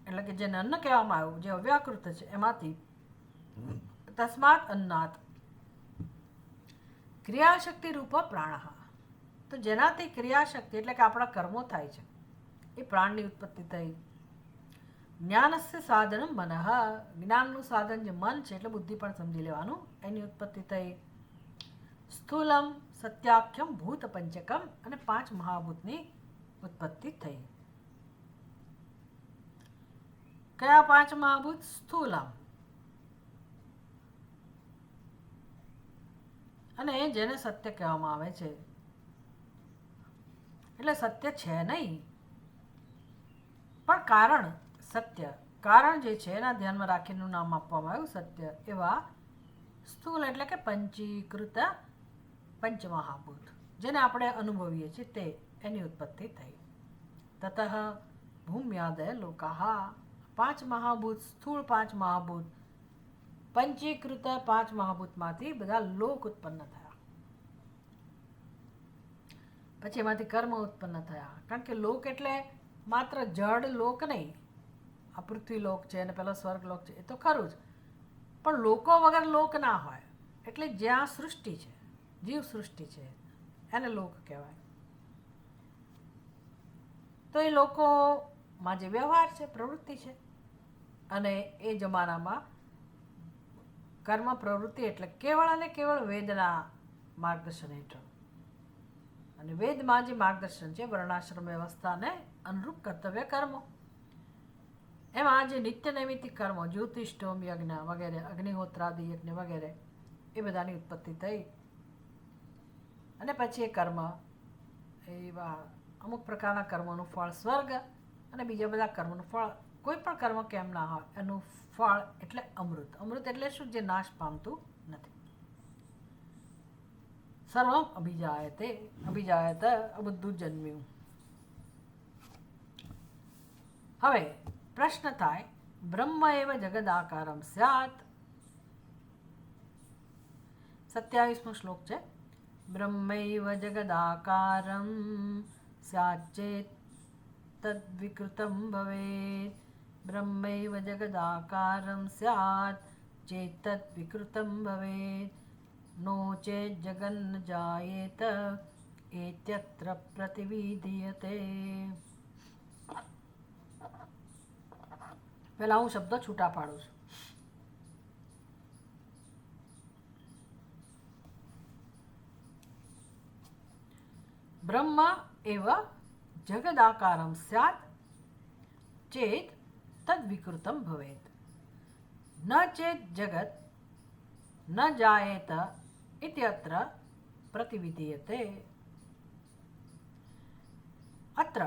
એટલે કે જેને અન્ન કહેવામાં આવ્યું, જે અવ્યાકૃત છે એમાંથી, તસ્માદ અન્નાદ ક્રિયાશક્તિ રૂપ પ્રાણ. તો જેનાથી ક્રિયાશક્તિ એટલે કે આપણા કર્મો થાય છે, એ પ્રાણની ઉત્પત્તિ થઈ. જ્ઞાનસ્ય સાધનમ મનઃ, જ્ઞાનનું સાધન જે મન છે, એટલે બુદ્ધિ પણ સમજી લેવાનું, એની ઉત્પત્તિ થઈ. સ્થૂલમ સત્યાખ્યમ ભૂત પંચકમ, અને 5 મહાભૂતની ઉત્પત્તિ થઈ. કયા 5 મહાભૂત? સ્થૂલમ, અને જેને સત્ય કહેવામાં આવે છે, એટલે સત્ય છે નહીં, પણ કારણ સત્ય, કારણ જે છે એના ધ્યાનમાં રાખીને નામ આપવામાં આવ્યું સત્ય. એવા સ્થૂલ એટલે કે પંચીકૃત પંચમહાભૂત, જેને આપણે અનુભવીએ છીએ, તે એની ઉત્પત્તિ થઈ. તતઃ ભૂમ્યાદય લોકાહ, 5 મહાભૂત, સ્થૂળ 5 મહાભૂત, પંચીકૃત 5 મહાભૂતમાંથી બધા લોક ઉત્પન્ન થયા. પછી એમાંથી કર્મ ઉત્પન્ન થયા. કારણ કે લોક એટલે માત્ર જડ લોક નહીં, આ પૃથ્વીલોક છે અને પેલો સ્વર્ગલોક છે એ તો ખરું જ, પણ લોકો વગર લોક ના હોય. એટલે જ્યાં સૃષ્ટિ છે, જીવ સૃષ્ટિ છે, એને લોક કહેવાય. તો એ લોકોમાં જે વ્યવહાર છે, પ્રવૃત્તિ છે, અને એ જમાનામાં કર્મ પ્રવૃત્તિ એટલે કેવળ અને કેવળ વેદના માર્ગદર્શન હેઠળ. અને વેદમાં જે માર્ગદર્શન છે વર્ણાશ્રમ વ્યવસ્થાને અનુરૂપ કર્તવ્ય કર્મો, એમાં જે નિત્ય નૈમિત્તિક કર્મો, જ્યોતિષ્ઠોમ યજ્ઞ વગેરે, અગ્નિહોત્રાદિ યજ્ઞ વગેરે, એ બધાની ઉત્પત્તિ થઈ. અને પછી એ કર્મ, એવા અમુક પ્રકારના કર્મોનું ફળ સ્વર્ગ, અને બીજા બધા કર્મોનું ફળ, કોઈ પણ કર્મ કેમ ના હોય, એનું ફળ એટલે અમૃત. અમૃત એટલે શું? જે નાશ પામતું નથી. સર્વમ અભિજાયતે, અભિજાયત આ બધું જન્મ્યું. હવે પ્રશ્ન થાય, બ્રહ્મ એવ જગદાકારમ સ્યાત. 27મો શ્લોક છે. બ્રહ્મૈવ જગદાકારમ સ્યાત ચેત તદ્વિકૃતમ ભવેત. બ્રહ્મૈવ જગદાકારમ સ્યાત ચેત તદ્વિકૃતમ ભવેત. નો ચેત જગન્ન જાયેત એત્યત્ર પ્રતિવિધીયતે. પહેલા હું શબ્દો છૂટા પાડું છું. બ્રહ્મ એવ જગદાકારમ સ્યાત ચેત તદ્વિકૃતમ ભવેત. ન ચેત જગત ન જાયેત ઇત્યત્ર પ્રતિવિધીયતે. અત્ર,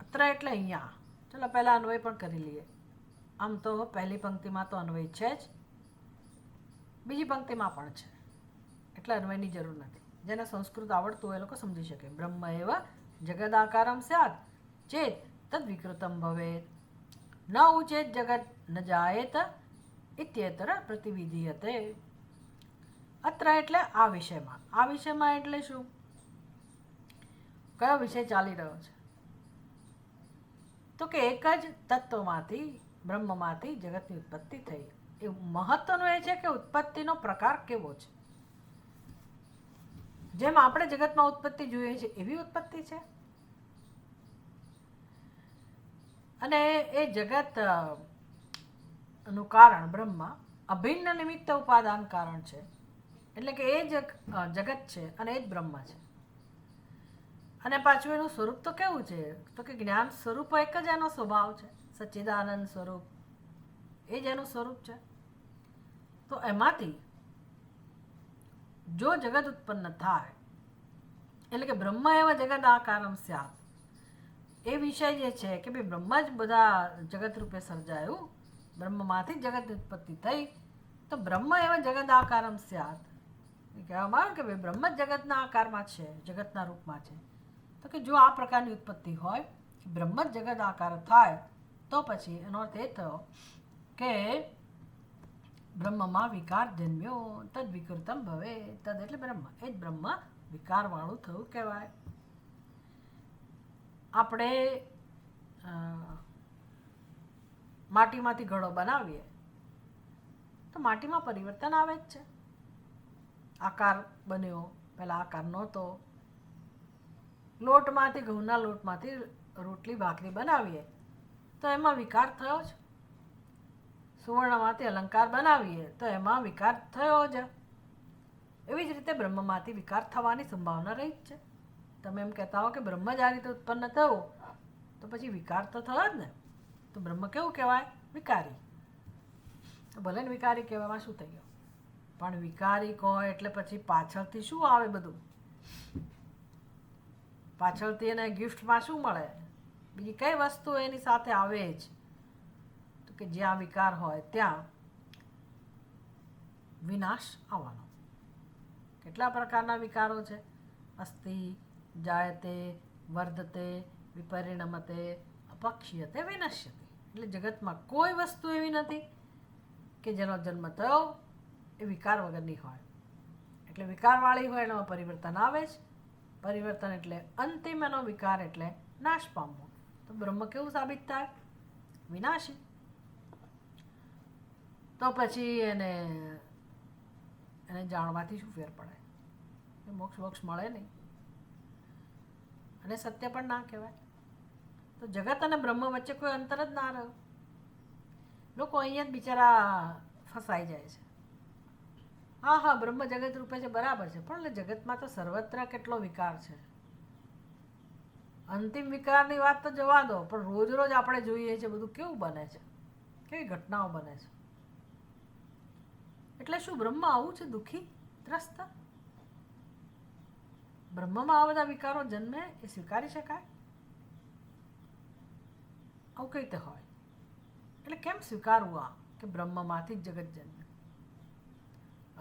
અત્ર એટલે અહીંયા. ચલો પહેલા અન્વય પણ કરી લઈએ. આમ તો પહેલી પંક્તિમાં તો અન્વય છે જ, બીજી પંક્તિમાં પણ છે, એટલે અન્વયની જરૂર નથી. જેને સંસ્કૃત આવડતું હોય એ લોકો સમજી શકે. બ્રહ્મ એવ જગદાકારમ સ્યાત ચેત તદ્વિકૃતમ ભવેત. ન ઉચેત જગત ન જાયેત ઇત્યેતર પ્રતિવિધીયતે. અત્ર એટલે આ વિષયમાં. આ વિષયમાં એટલે શું? કયો વિષય ચાલી રહ્યો છે? તો કે એક જ તત્વમાંથી, બ્રહ્મમાંથી જગતની ઉત્પત્તિ થઈ. એ મહત્વનું એ છે કે ઉત્પત્તિનો પ્રકાર કેવો છે. જેમ આપણે જગતમાં ઉત્પત્તિ જોઈએ છીએ એવી ઉત્પત્તિ છે. અને એ જગત નું કારણ બ્રહ્મ અભિન્ન નિમિત્ત ઉપાદાન કારણ છે. એટલે કે એ જ જગત છે અને એ જ બ્રહ્મ છે. અને પાછું એનું સ્વરૂપ તો કેવું છે? તો કે જ્ઞાન સ્વરૂપ એક જ એનો સ્વભાવ છે, સચ્ચિદાનંદ સ્વરૂપ, એ જ એનું સ્વરૂપ છે. તો એમાંથી જો જગત ઉત્પન્ન થાય, એટલે કે બ્રહ્મ એવા જગત આકારમ સ્યાત, એ વિષય જે છે કે ભાઈ બ્રહ્મ જ બધા જગત રૂપે સર્જાયું, બ્રહ્મમાંથી જગતની ઉત્પત્તિ થઈ, તો બ્રહ્મ એવા જગત આકારમ સ્યાત. એ કહેવામાં આવે કે ભાઈ બ્રહ્મ જ જગતના આકારમાં છે, જગતના રૂપમાં છે. તો કે જો આ પ્રકારની ઉત્પત્તિ હોય, બ્રહ્મ જ જગત આકાર થાય, તો પછી એનો અર્થ એ થયો કે બ્રહ્મમાં વિકાર જન્મ્યો, તદ વિકૃતમ ભવે. તદ એટલે બ્રહ્મ, એ જ બ્રહ્મ વિકારવાળું થયું કહેવાય. આપણે માટીમાંથી ઘડો બનાવીએ તો માટીમાં પરિવર્તન આવે જ છે. આકાર બન્યો, પહેલા આકાર નહોતો. લોટમાંથી, ઘઉંના લોટમાંથી રોટલી ભાખરી બનાવીએ તો એમાં વિકાર થયો જ. સુવર્ણમાંથી અલંકાર બનાવીએ તો એમાં વિકાર થયો જ. એવી જ રીતે બ્રહ્મમાંથી વિકાર થવાની સંભાવના રહી જ છે. તમે એમ કહેતા હો કે બ્રહ્મ જ આ રીતે ઉત્પન્ન થયું, તો પછી વિકાર તો થયો જ ને. તો બ્રહ્મ કેવું કહેવાય? વિકારી. તો ભલે ને વિકારી કહેવામાં શું થઈ ગયું, પણ વિકારી કહો એટલે પછી પાછળથી શું આવે? બધું પાછળથી એને ગિફ્ટમાં શું મળે? બીજી કઈ વસ્તુ એની સાથે આવે જ? તો કે જ્યાં વિકાર હોય ત્યાં વિનાશ આવવાનો. કેટલા પ્રકારના વિકારો છે? અસ્તિ, જાયતે, વર્ધતે, વિપરિણમતે, અપક્ષીયતે, વિનશ્યતે. એટલે જગતમાં કોઈ વસ્તુ એવી નથી કે જેનો જન્મ થયો એ વિકાર વગરની હોય. એટલે વિકારવાળી હોય એમાં પરિવર્તન આવે જ. પરિવર્તન એટલે અંતિમ એનો વિકાર એટલે નાશ પામવો. તો બ્રહ્મ કેવું સાબિત થાય? વિનાશી. તો પછી એને જાણવાથી શું ફેર પડે? મોક્ષ મળે નહીં અને સત્ય પણ ના કહેવાય. તો જગત અને બ્રહ્મ વચ્ચે કોઈ અંતર જ ના રહ્યો. લોકો અહીંયા જ બિચારા ફસાઈ જાય છે. હા, બ્રહ્મ જગત રૂપે છે, બરાબર છે, પણ જગતમાં તો સર્વત્ર કેટલો વિકાર છે. અંતિમ વિકારની વાત તો જવા દો, પણ રોજ રોજ આપણે જોઈએ છીએ બધું કેવું બને છે, કેવી ઘટનાઓ બને છે. એટલે શું બ્રહ્મ આવું છે, દુઃખી, ત્રસ્ત? બ્રહ્મમાં આ બધા વિકારો જન્મે એ સ્વીકારી શકાય? આવું કઈ રીતે હોય? એટલે કેમ સ્વીકારવું આ કે બ્રહ્મમાંથી જ જગત જન્મે?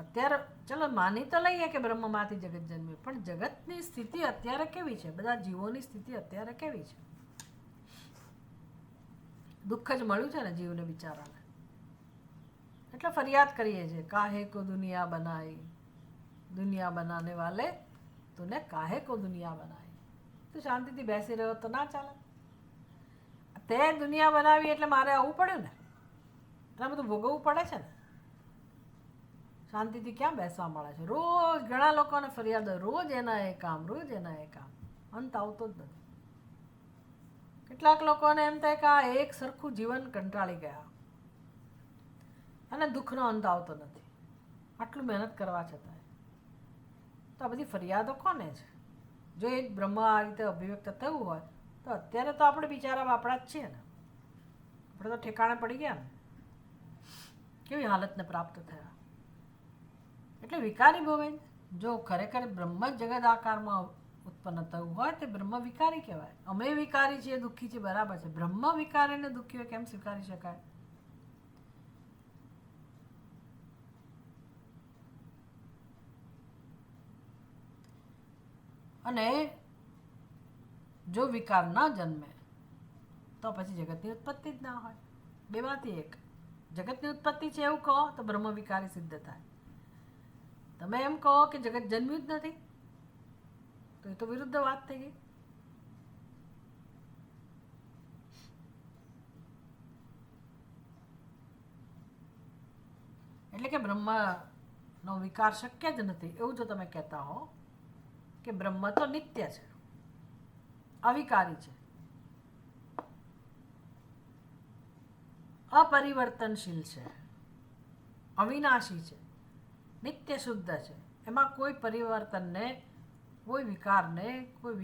અત્યારે ચલો માની તો લઈએ કે બ્રહ્મમાંથી જગત જન્મે, પણ જગતની સ્થિતિ અત્યારે કેવી છે? બધા જીવોની સ્થિતિ અત્યારે કેવી છે? દુઃખ જ મળ્યું છે ને જીવને બિચારાને. એટલે ફરિયાદ કરીએ છીએ, કાહે કો દુનિયા બનાઈ, દુનિયા બનાને વાલે તુને કાહે કો દુનિયા બનાઈ. તું શાંતિથી બેસી રહ્યો તો ના ચાલે. તે દુનિયા બનાવી એટલે મારે આવવું પડ્યું ને, એટલે બધું ભોગવવું પડે છે ને. શાંતિથી ક્યાં બેસવા મળે છે? રોજ ઘણા લોકોને ફરિયાદ હોય, રોજ એના એ કામ, રોજ એના એ કામ, અંત આવતો જ નથી. કેટલાક લોકોને એમ થાય કે આ એક સરખું જીવન કંટાળી ગયા અને દુઃખનો અંત આવતો નથી, આટલું મહેનત કરવા છતાંય. તો આ બધી ફરિયાદો કોને છે? જો એ બ્રહ્મ આ રીતે અભિવ્યક્ત થયું હોય તો અત્યારે તો આપણે બિચારા આપણા જ છીએ ને. આપણે તો ઠેકાણે પડી ગયા ને, કેવી હાલતને પ્રાપ્ત થયા. એટલે વિકારી ભવે. જો ખરેખર બ્રહ્મ જ જગત આકારમાં ઉત્પન્ન થયું હોય તે બ્રહ્મ વિકારી કહેવાય. અમે વિકારી છીએ, દુઃખી છીએ, બરાબર છે. બ્રહ્મ વિકારીને દુઃખી હોય કેમ સ્વીકારી શકાય? અને જો વિકાર ન જન્મે તો પછી જગતની ઉત્પત્તિ જ ના હોય. બેમાંથી એક. જગતની ઉત્પત્તિ છે એવું કહો તો બ્રહ્મ વિકારી સિદ્ધ થાય. તમે એમ કહો કે જગત જન્મ્યું જ નથી તો એ તો વિરુદ્ધ વાત થઈ ગઈ. એટલે કે બ્રહ્મનો વિકાર શક્ય જ નથી એવું જો તમે કહેતા હો કે બ્રહ્મ તો નિત્ય છે, અવિકારી છે, અપરિવર્તનશીલ છે, અવિનાશી છે, નિત્ય શુદ્ધ છે, એમાં કોઈ પરિવર્તનને, કોઈ વિકારને, કોઈ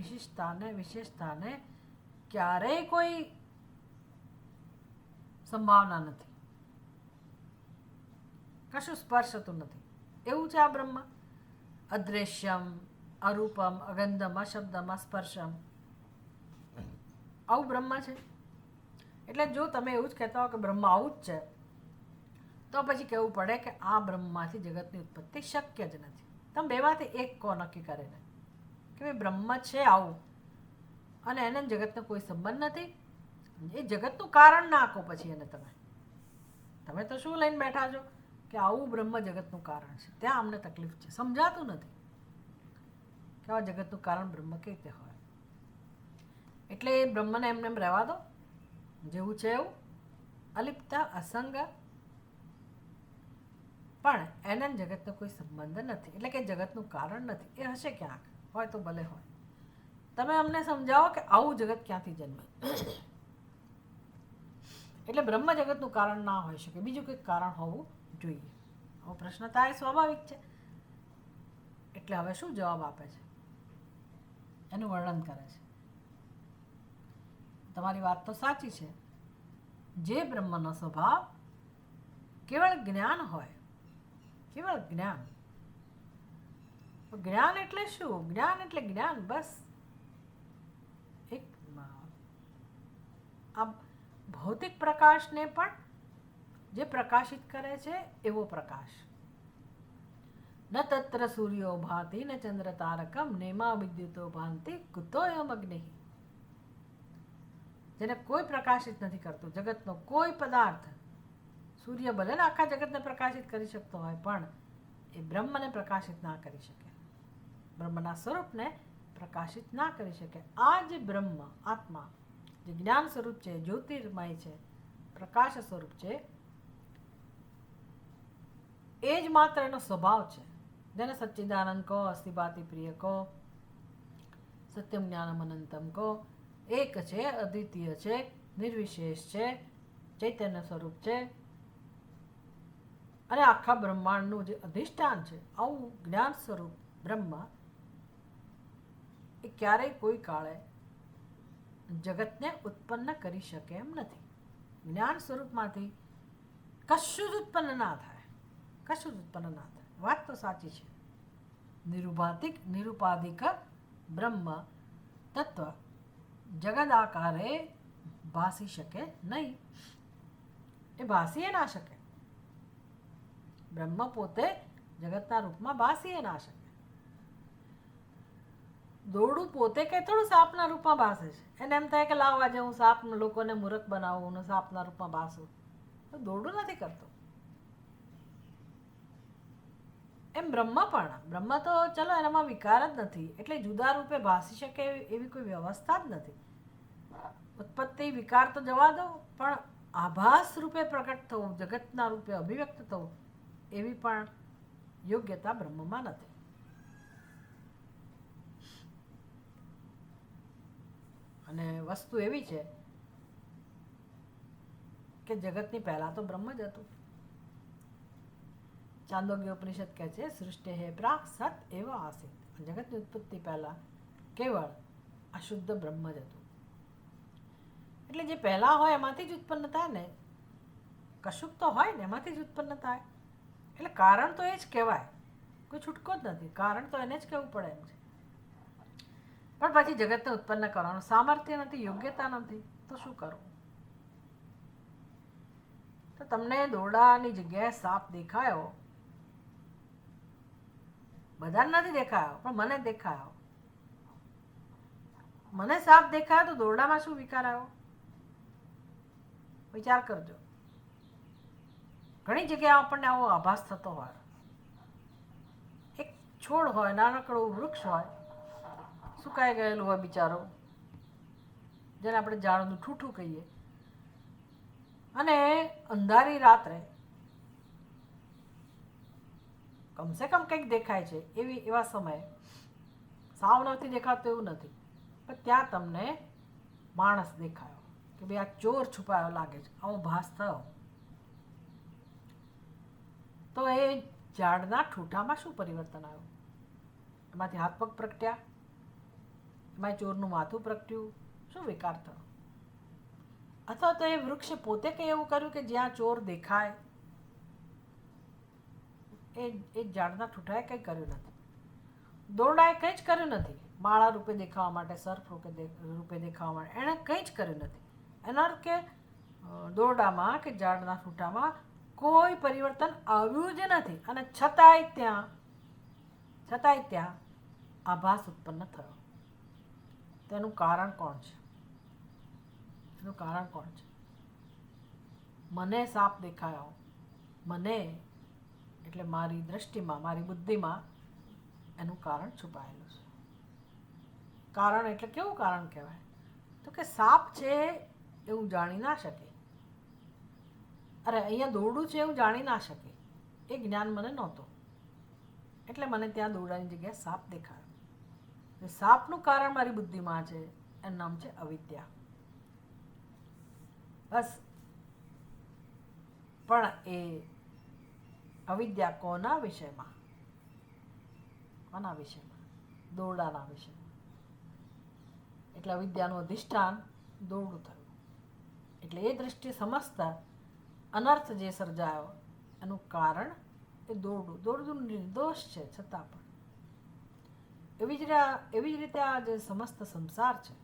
વિશેષતાને ક્યારેય કોઈ સંભાવના નથી, કશું સ્પર્શતું નથી, એવું છે આ બ્રહ્મ. અદ્રશ્યમ, અરૂપમ, અગંધમ, અશબ્દમ, અસ્પર્શમ, આવું બ્રહ્મ છે. એટલે જો તમે એવું જ કહેતા હો કે બ્રહ્મ આવું જ છે તો પછી કહેવું પડે કે આ બ્રહ્મમાંથી જગતની ઉત્પત્તિ શક્ય જ નથી. તમે બેમાંથી એક કહો નક્કી કરીને કે ભાઈ બ્રહ્મ છે આવું અને એને જગતનો કોઈ સંબંધ નથી. એ જગતનું કારણ ના આપો પછી એને તમે તો શું લઈને બેઠા છો કે આવું બ્રહ્મ જગતનું કારણ છે. ત્યાં અમને તકલીફ છે, સમજાતું નથી કે આ જગતનું કારણ બ્રહ્મ કેવી રીતે હોય. એટલે એ બ્રહ્મને એમને એમ રહેવા દો જેવું છે એવું, અલિપ્ત, અસંગ, પણ એને જગતનો કોઈ સંબંધ નથી. એટલે કે જગતનું કારણ નથી. એ હશે ક્યાંક, હોય તો ભલે હોય. તમે અમને સમજાવો કે આવું જગત ક્યાંથી જન્મે. એટલે બ્રહ્મ જગતનું કારણ ના હોઈ શકે, બીજું કંઈક કારણ હોવું જોઈએ. આવો પ્રશ્ન થાય સ્વાભાવિક છે. એટલે હવે શું જવાબ આપે છે એનું વર્ણન કરે છે. તમારી વાત તો સાચી છે. જે બ્રહ્મનો સ્વભાવ કેવળ જ્ઞાન હોય, કેવળ જ્ઞાન. જ્ઞાન એટલે શું? જ્ઞાન એટલે જ્ઞાન, બસ. એક આ ભૌતિક પ્રકાશને પણ જે પ્રકાશિત કરે છે એવો પ્રકાશ. ન તત્ર સૂર્યો ભાતિ ન ચંદ્ર તારકમ નેમા વિદ્યુતો ભાંતિ કુતોયમ અગ્નિ. જેને કોઈ પ્રકાશિત નથી કરતું, જગતનો કોઈ પદાર્થ. સૂર્ય ભલે ને આખા જગતને પ્રકાશિત કરી શકતો હોય પણ એ બ્રહ્મને પ્રકાશિત ના કરી શકે, બ્રહ્મના સ્વરૂપને પ્રકાશિત ના કરી શકે. આ જે બ્રહ્મ આત્મા જે જ્ઞાન સ્વરૂપ છે, જ્યોતિર્મય છે, પ્રકાશ સ્વરૂપ છે, એ જ માત્ર એનો સ્વભાવ છે, જેને સચ્ચિદાનંદ કહો, અસ્થિભાતિ પ્રિય કહો, સત્યમ જ્ઞાનમ અનંતમ કહો. એક છે, અદ્વિતીય છે, નિર્વિશેષ છે, ચૈતન્ય સ્વરૂપ છે અને આખા બ્રહ્માંડનું જે અધિષ્ઠાન છે, આવું જ્ઞાન સ્વરૂપ બ્રહ્મ એ ક્યારેય કોઈ કાળે જગતને ઉત્પન્ન કરી શકે એમ નથી. જ્ઞાન સ્વરૂપમાંથી કશું જ ઉત્પન્ન ના થાય, કશું જ ઉત્પન્ન ના થાય. વાત તો સાચી છે. નિરુપાધિક બ્રહ્મ તત્વ જગદાકારે ભાસી શકે નહીં. એ ભાસી ના શકે. બ્રહ્મ પોતે જગતના રૂપમાં ભાસી ના શકે. દોરડું પોતે કઈ થોડું સાપના રૂપમાં ભાસે છે. એને એમ થાય કે લાવો આજે હું સાપ લોકોને મૂર્ખ બનાવું ને સાપના રૂપમાં ભાસું, તો દોરડું નથી કરતો. એમ બ્રહ્મ તો ચલો એનામાં વિકાર જ નથી, એટલે જુદા રૂપે ભાસી શકે એવી કોઈ વ્યવસ્થા જ નથી. ઉત્પત્તિ વિકાર તો જવા દો, પણ આભાસ રૂપે પ્રકટ થવું, જગતના રૂપે અભિવ્યક્ત થવું, એવી પણ યોગ્યતા બ્રહ્મમાં નથી. અને વસ્તુ એવી છે કે જગતની પહેલા તો બ્રહ્મ જ હતું. ચાંદોગ્ય ઉપનિષદ કહે છે, સૃષ્ટિ હે પ્રાક સત એવ આસિત. જગતની ઉત્પત્તિ પહેલા કેવળ અશુદ્ધ બ્રહ્મ જ હતું. એટલે જે પહેલા હોય એમાંથી જ ઉત્પન્ન થાય ને, કશુંક તો હોય ને એમાંથી જ ઉત્પન્ન થાય. એટલે કારણ તો એ જ કહેવાય, કોઈ છૂટકો જ નથી. કારણ તો એને જ કહેવું પડે એમ છે. પણ પછી જગતને ઉત્પન્ન કરવાનું સામર્થ્ય નથી, યોગ્યતા નથી, તો શું કરવું? તો તમને દોરડાની જગ્યાએ સાપ દેખાયો, બધાને નથી દેખાયો, પણ મને દેખાયો. મને સાપ દેખાયો તો દોરડામાં શું વિકાર આવ્યો? વિચાર કરજો. ઘણી જગ્યાએ આપણને આવો આભાસ થતો હોય. એક છોડ હોય, નાનકડું વૃક્ષ હોય, સુકાઈ ગયેલું હોય બિચારો, જેને આપણે ઝાડનું ઠૂઠું કહીએ, અને અંધારી રાત્રે કમસે કમ કંઈક દેખાય છે એવા સમયે, સાવ નથી દેખાતું એવું નથી, પણ ત્યાં તમને માણસ દેખાયો કે ભાઈ આ ચોર છુપાયો લાગે છે, આવો ભાસ થયો. તો એ ઝાડના ઠૂઠામાં શું પરિવર્તન આવ્યું? એમાંથી હાથ પગ પ્રગટ્યા, એમાં ચોરનું માથું પ્રગટ્યું, શું વિકાર થયો? અથવા તો એ વૃક્ષે પોતે કંઈ એવું કર્યું કે જ્યાં ચોર દેખાય? એ ઝાડના ઠૂઠાએ કંઈ કર્યું નથી. દોરડાએ કંઈ જ કર્યું નથી માળા રૂપે દેખાવા માટે, સર્ફ રૂપે દેખાવા માટે. એણે કંઈ જ કર્યું નથી. એનો અર્થ કે દોરડામાં કે ઝાડના ઠૂઠામાં કોઈ પરિવર્તન આવ્યું જ નથી, અને છતાંય ત્યાં આભાસ ઉત્પન્ન થયો. તેનું કારણ કોણ છે? એનું કારણ કોણ છે? મને સાપ દેખાયો, મને એટલે મારી દ્રષ્ટિમાં, મારી બુદ્ધિમાં એનું કારણ છુપાયેલું છે. કારણ એટલે કેવું કારણ કહેવાય? તો કે સાપ છે એવું જાણી ના શકે, અરે અહીંયા દોરડું છે એવું જાણી ના શકે. એ જ્ઞાન મને નહોતું, એટલે મને ત્યાં દોરડાની જગ્યાએ સાપ દેખાયો. સાપનું કારણ મારી બુદ્ધિમાં છે, એનું નામ છે અવિદ્યા. બસ. પણ એ અવિદ્યા કોના વિષયમાં? દોરડાના વિષયમાં. એટલે અવિદ્યાનું અધિષ્ઠાન દોરડું થયું. એટલે એ દ્રષ્ટિએ સમજતા અનર્થ જે સર્જાયો એનું કારણ એ દોરડું. દોરડું નિર્દોષ છે છતાં પણ. એવી જ રીતે આ જે સમસ્ત સંસાર છે,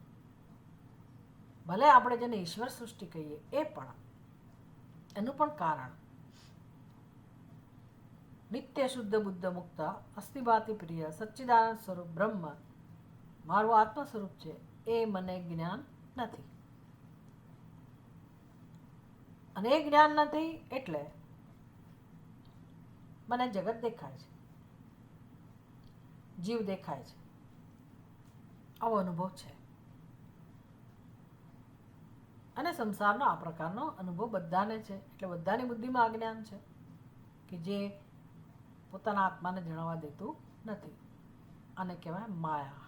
ભલે આપણે જેને ઈશ્વર સૃષ્ટિ કહીએ, એ પણ એનું પણ કારણ નિત્ય શુદ્ધ બુદ્ધ મુક્ત અસ્થિભાતિ પ્રિય સચ્ચિદાનંદ સ્વરૂપ બ્રહ્મ મારું આત્મ સ્વરૂપ છે, એ મને જ્ઞાન નથી. અને એ જ્ઞાન નથી એટલે મને જગત દેખાય છે, જીવ દેખાય છે, આવો અનુભવ છે. અને સંસારનો આ પ્રકારનો અનુભવ બધાને છે. એટલે બધાની બુદ્ધિમાં અજ્ઞાન છે કે જે પોતાના આત્માને જણાવવા દેતું નથી. આને કહેવાય માયા.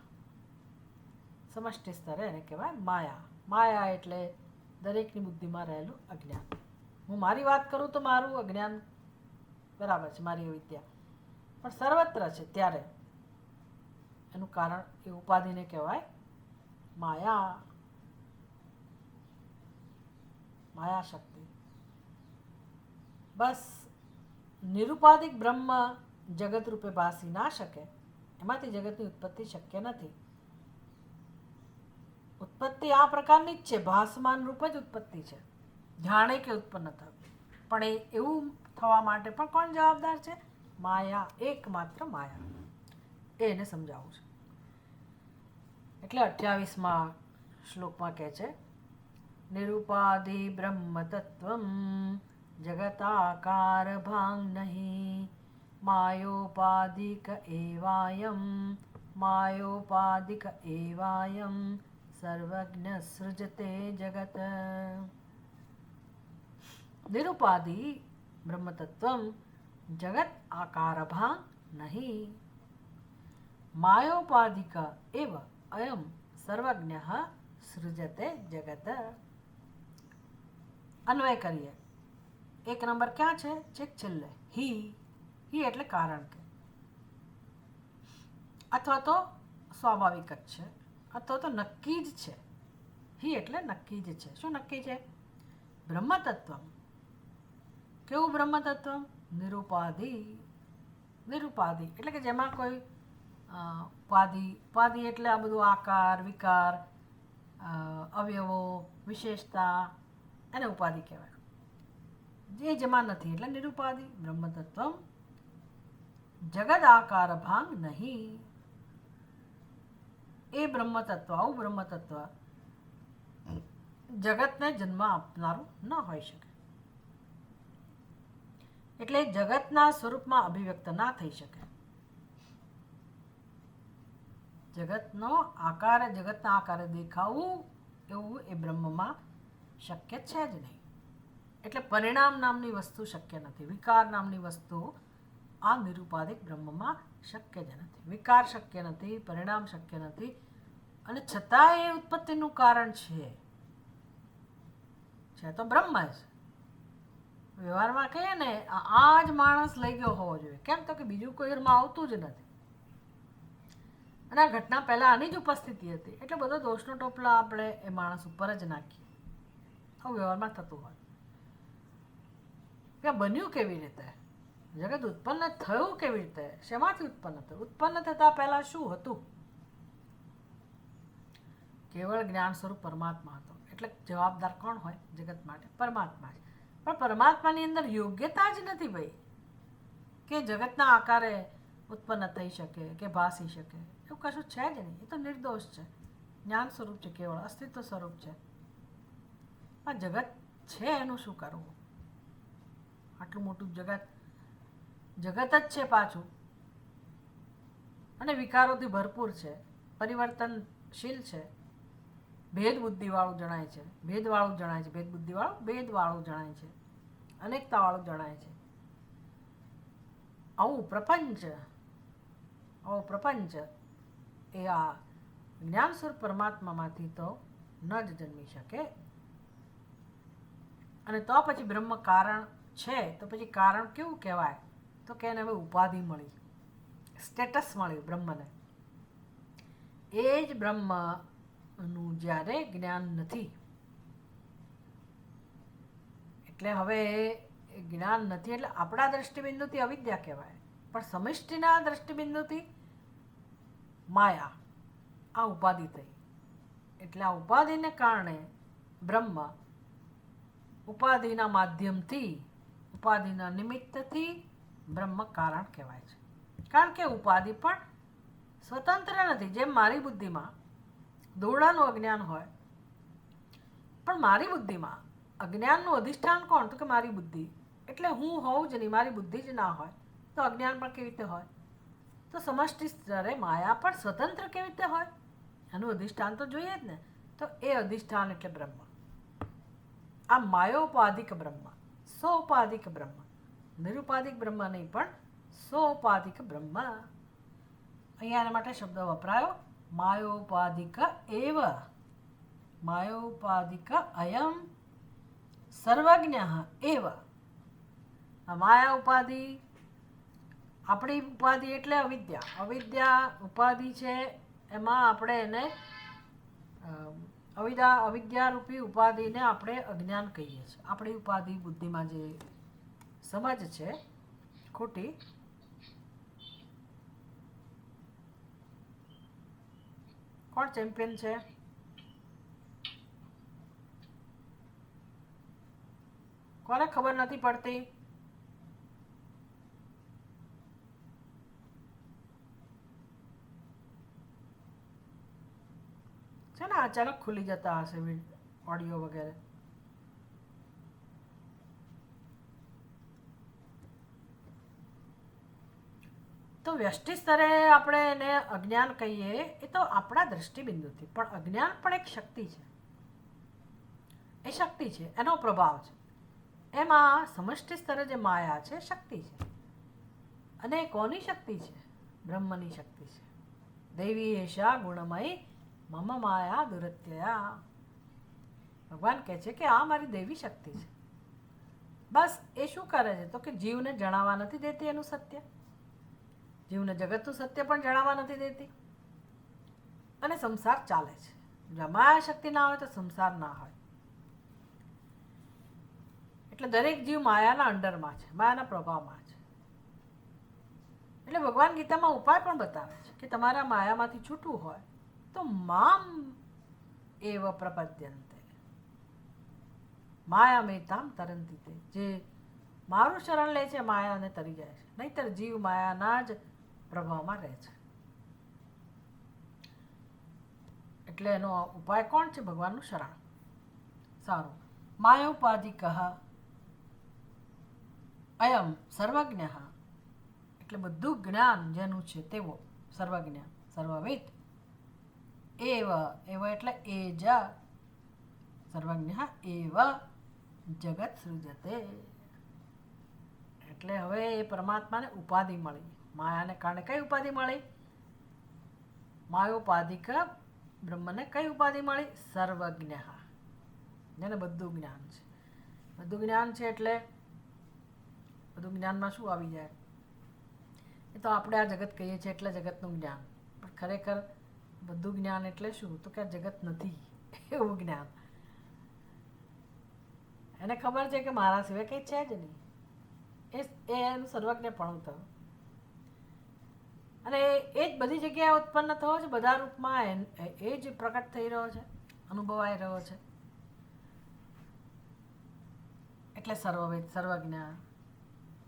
સમષ્ટિ સ્તરે એને કહેવાય માયા. માયા એટલે દરેકની બુદ્ધિમાં રહેલું અજ્ઞાન. હું મારી વાત કરું તો મારું અજ્ઞાન બરાબર છે, મારી અવિદ્યા, પણ સર્વત્ર છે ત્યારે એનું કારણ એ ઉપાધિને કહેવાય માયા. માયા શક્તિ. બસ નિરુપાધિક બ્રહ્મ જગત રૂપે ભાસી ના શકે, એમાંથી જગતની ઉત્પત્તિ શક્ય નથી. ઉત્પત્તિ આ પ્રકારની જ છે, ભાસમાન રૂપ જ ઉત્પત્તિ છે, જાણે કે ઉત્પન્ન થયું. પણ એવું થવા માટે પણ કોણ જવાબદાર છે? માયા, એકમાત્ર માયા. એને સમજાવું છે. એટલે 28મા શ્લોકમાં કહે છે નિરુપાધિ બ્રહ્મ તત્વમ જગતાકાર ભાંગ નહીં માયોપાધિક એવાયમ માયોપાધિક એવાયમ સર્વજ્ઞ સૃજતે જગત. નિરુપાધિ બ્રહ્મ તત્વમ જગત આકાર ભાંગ નહીં માયોપાધિક એવ અયમ સર્વજ્ઞ સૃજતે જગત. અન્વય કરીએ. 1 નંબર ક્યાં છે? છેક છેલ્લે. હી. હી એટલે કારણ કે, અથવા તો સ્વાભાવિક જ છે, અથવા તો નક્કી જ છે. હી એટલે નક્કી જ છે. શું નક્કી છે? બ્રહ્મ તત્વ. કેવું બ્રહ્મ તત્વ? નિરુપાધિ. નિરુપાધિ એટલે કે જેમાં કોઈ ઉપાધિ. ઉપાધિ એટલે આ બધું આકાર વિકાર અવયવો વિશેષતા, એને ઉપાધિ કહેવાય. જે જેમાં નથી એટલે નિરુપાધિ. બ્રહ્મ તત્વ જગત આકાર ભાંગ નહીં. એ બ્રહ્મ તત્વ, આવું બ્રહ્મ તત્વ જગતને જન્મ આપનારું ન હોઈ શકે. એટલે જગતના સ્વરૂપમાં અભિવ્યક્ત ના થઈ શકે. જગતના આકારે દેખાવું એવું એ બ્રહ્મમાં શક્ય છે જ નહીં. એટલે પરિણામ નામની વસ્તુ શક્ય નથી. વિકાર નામની વસ્તુ આ નિરુપાધિક બ્રહ્મમાં શક્ય જ નથી. વિકાર શક્ય નથી, પરિણામ શક્ય નથી, અને છતાં એ ઉત્પત્તિનું કારણ છે તો બ્રહ્મ જ. વ્યવહારમાં કહીએ ને, આ જ માણસ લઈ ગયો હોવો જોઈએ. કેમ? તો કે બીજું કોઈ ઘરમાં આવતું જ નથી, અને આ ઘટના પહેલાં આની જ ઉપસ્થિતિ હતી, એટલે બધો દોષનો ટોપલા આપણે એ માણસ ઉપર જ નાખીએ. આવું વ્યવહારમાં થતું હોય. કે બન્યું કેવી રીતે? જગત ઉત્પન્ન થયું કેવી રીતે? શેમાંથી ઉત્પન્ન થયું? ઉત્પન્ન થતાં પહેલાં શું હતું? કેવળ જ્ઞાન સ્વરૂપ પરમાત્મા હતો. એટલે જવાબદાર કોણ હોય જગત માટે? પરમાત્મા જ. પણ પરમાત્માની અંદર યોગ્યતા જ નથી ભાઈ, કે જગતના આકારે ઉત્પન્ન થઈ શકે કે ભાસી શકે. એવું કશું છે જ નહીં. એ તો નિર્દોષ છે, જ્ઞાન સ્વરૂપ છે, કેવળ અસ્તિત્વ સ્વરૂપ છે. પણ જગત છે એનું શું કરવું? આટલું મોટું જગત જ છે પાછું, અને વિકારોથી ભરપૂર છે, પરિવર્તનશીલ છે, ભેદ બુદ્ધિવાળું જણાય છે, ભેદ બુદ્ધિવાળું જણાય છે, અનેકતાવાળું જણાય છે. આવું પ્રપંચ એ આ જ્ઞાન સ્વરૂપ પરમાત્મામાંથી તો ન જ જન્મી શકે. અને તો પછી બ્રહ્મ કારણ છે, તો પછી કારણ કેવું કહેવાય? તો કે એને હવે ઉપાધિ મળી, સ્ટેટસ મળ્યું બ્રહ્મને. એ જ બ્રહ્મનું જ્યારે જ્ઞાન નથી, એટલે હવે જ્ઞાન નથી, એટલે આપણા દ્રષ્ટિબિંદુથી અવિદ્યા કહેવાય, પણ સમષ્ટિના દ્રષ્ટિબિંદુથી માયા, આ ઉપાધિ થઈ. એટલે આ ઉપાધિને કારણે બ્રહ્મ ઉપાધિના માધ્યમથી, ઉપાધિના નિમિત્તથી બ્રહ્મ કારણ કહેવાય છે. કારણ કે ઉપાધિ પણ સ્વતંત્ર નથી. જેમ મારી બુદ્ધિમાં દોરડાનું અજ્ઞાન હોય, પણ મારી બુદ્ધિમાં અજ્ઞાનનું અધિષ્ઠાન કોણ? તો કે મારી બુદ્ધિ. એટલે હું હોઉં જ નહીં, મારી બુદ્ધિ જ ના હોય તો અજ્ઞાન પણ કેવી રીતે હોય? તો સમષ્ટિ સ્તરે માયા પણ સ્વતંત્ર કેવી રીતે હોય? એનું અધિષ્ઠાન તો જોઈએ જ ને. તો એ અધિષ્ઠાન એટલે બ્રહ્મ. આ માયોપાધિક બ્રહ્મ, સોપાધિક બ્રહ્મ, નિરુપાધિક બ્રહ્મ નહીં પણ સોપાધિક બ્રહ્મ. અહીંયા એના માટે શબ્દ વપરાયો માયોપાધિક એવ, માયોપાધિક અયમ સર્વજ્ઞ એવ. આ માયા ઉપાધિ, આપણી ઉપાધિ એટલે અવિદ્યા. અવિદ્યા ઉપાધિ છે, એમાં આપણે એને અવિદ્યારૂપી ઉપાધિને આપણે અજ્ઞાન કહીએ છીએ. આપણી ઉપાધિ બુદ્ધિમાં જે સમજ છે ખોટી, કોણ ચેમ્પિયન છે? કોને ખબર નથી પડતી? છે ને અચાનક ખુલી જતા હશે ઓડિયો વગેરે. તો વ્યષ્ટિ સ્તરે આપણે એને અજ્ઞાન કહીએ એ તો આપણા દ્રષ્ટિબિંદુથી, પણ અજ્ઞાન પણ એક શક્તિ છે. એ શક્તિ છે, એનો પ્રભાવ છે. એમાં સમષ્ટિ સ્તરે જે માયા છે શક્તિ છે. અને એ કોની શક્તિ છે? બ્રહ્મની શક્તિ છે. દેવી એશા ગુણમય મમ માયા દુરત્યયા. ભગવાન કહે છે કે આ મારી દેવી શક્તિ છે. બસ એ શું કરે છે તો કે જીવને જણાવવા નથી દેતી એનું સત્ય, જીવને જગતનું સત્ય પણ જણાવવા નથી દેતી, અને સંસાર ચાલે છે. જો માયા શક્તિ ના હોય તો સંસાર ના હોય. એટલે દરેક જીવ માયાના અંડરમાં છે, માયાના પ્રભાવમાં છે. એટલે ભગવાન ગીતામાં ઉપાય પણ બતાવે છે કે તમારા માયામાંથી છૂટવું હોય તો મામ એવ પ્રપદ્યંતે માયામેતામ તરંતિ તે. જે મારું શરણ લે છે માયાને તરી જાય છે, નહીતર જીવ માયાના જ પ્રભાવમાં રહે છે. એટલે એનો ઉપાય કોણ છે? ભગવાનનું શરણ. સારું. માયોપાધિક અયમ સર્વજ્ઞ, એટલે બધું જ્ઞાન જેનું છે તેવો સર્વજ્ઞ, સર્વવિદ. એવ, એવ એટલે એ જ, સર્વજ્ઞ એવ જગત સૃજતે. એટલે હવે એ પરમાત્માને ઉપાધિ મળી. માયાને કારણે કઈ ઉપાધિ મળી? માયોપાધિક બ્રહ્મને કઈ ઉપાધિ મળી? સર્વજ્ઞ, જેને બધું જ્ઞાન છે. બધું જ્ઞાન છે એટલે બધું જ્ઞાનમાં શું આવી જાય? એ તો આપણે આ જગત કહીએ છીએ એટલે જગતનું જ્ઞાન, પણ ખરેખર બધું જ્ઞાન એટલે શું? તો કે આ જગત નથી એવું જ્ઞાન. એને ખબર છે કે મારા સિવાય કંઈ છે જ નહીં. એ એનું સર્વજ્ઞપણું થયું. અને એ જ બધી જગ્યાએ ઉત્પન્ન થયો છે, બધા રૂપમાં એ જ પ્રકટ થઈ રહ્યો છે, અનુભવાઈ રહ્યો છે. એટલે સર્વવેદ, સર્વજ્ઞ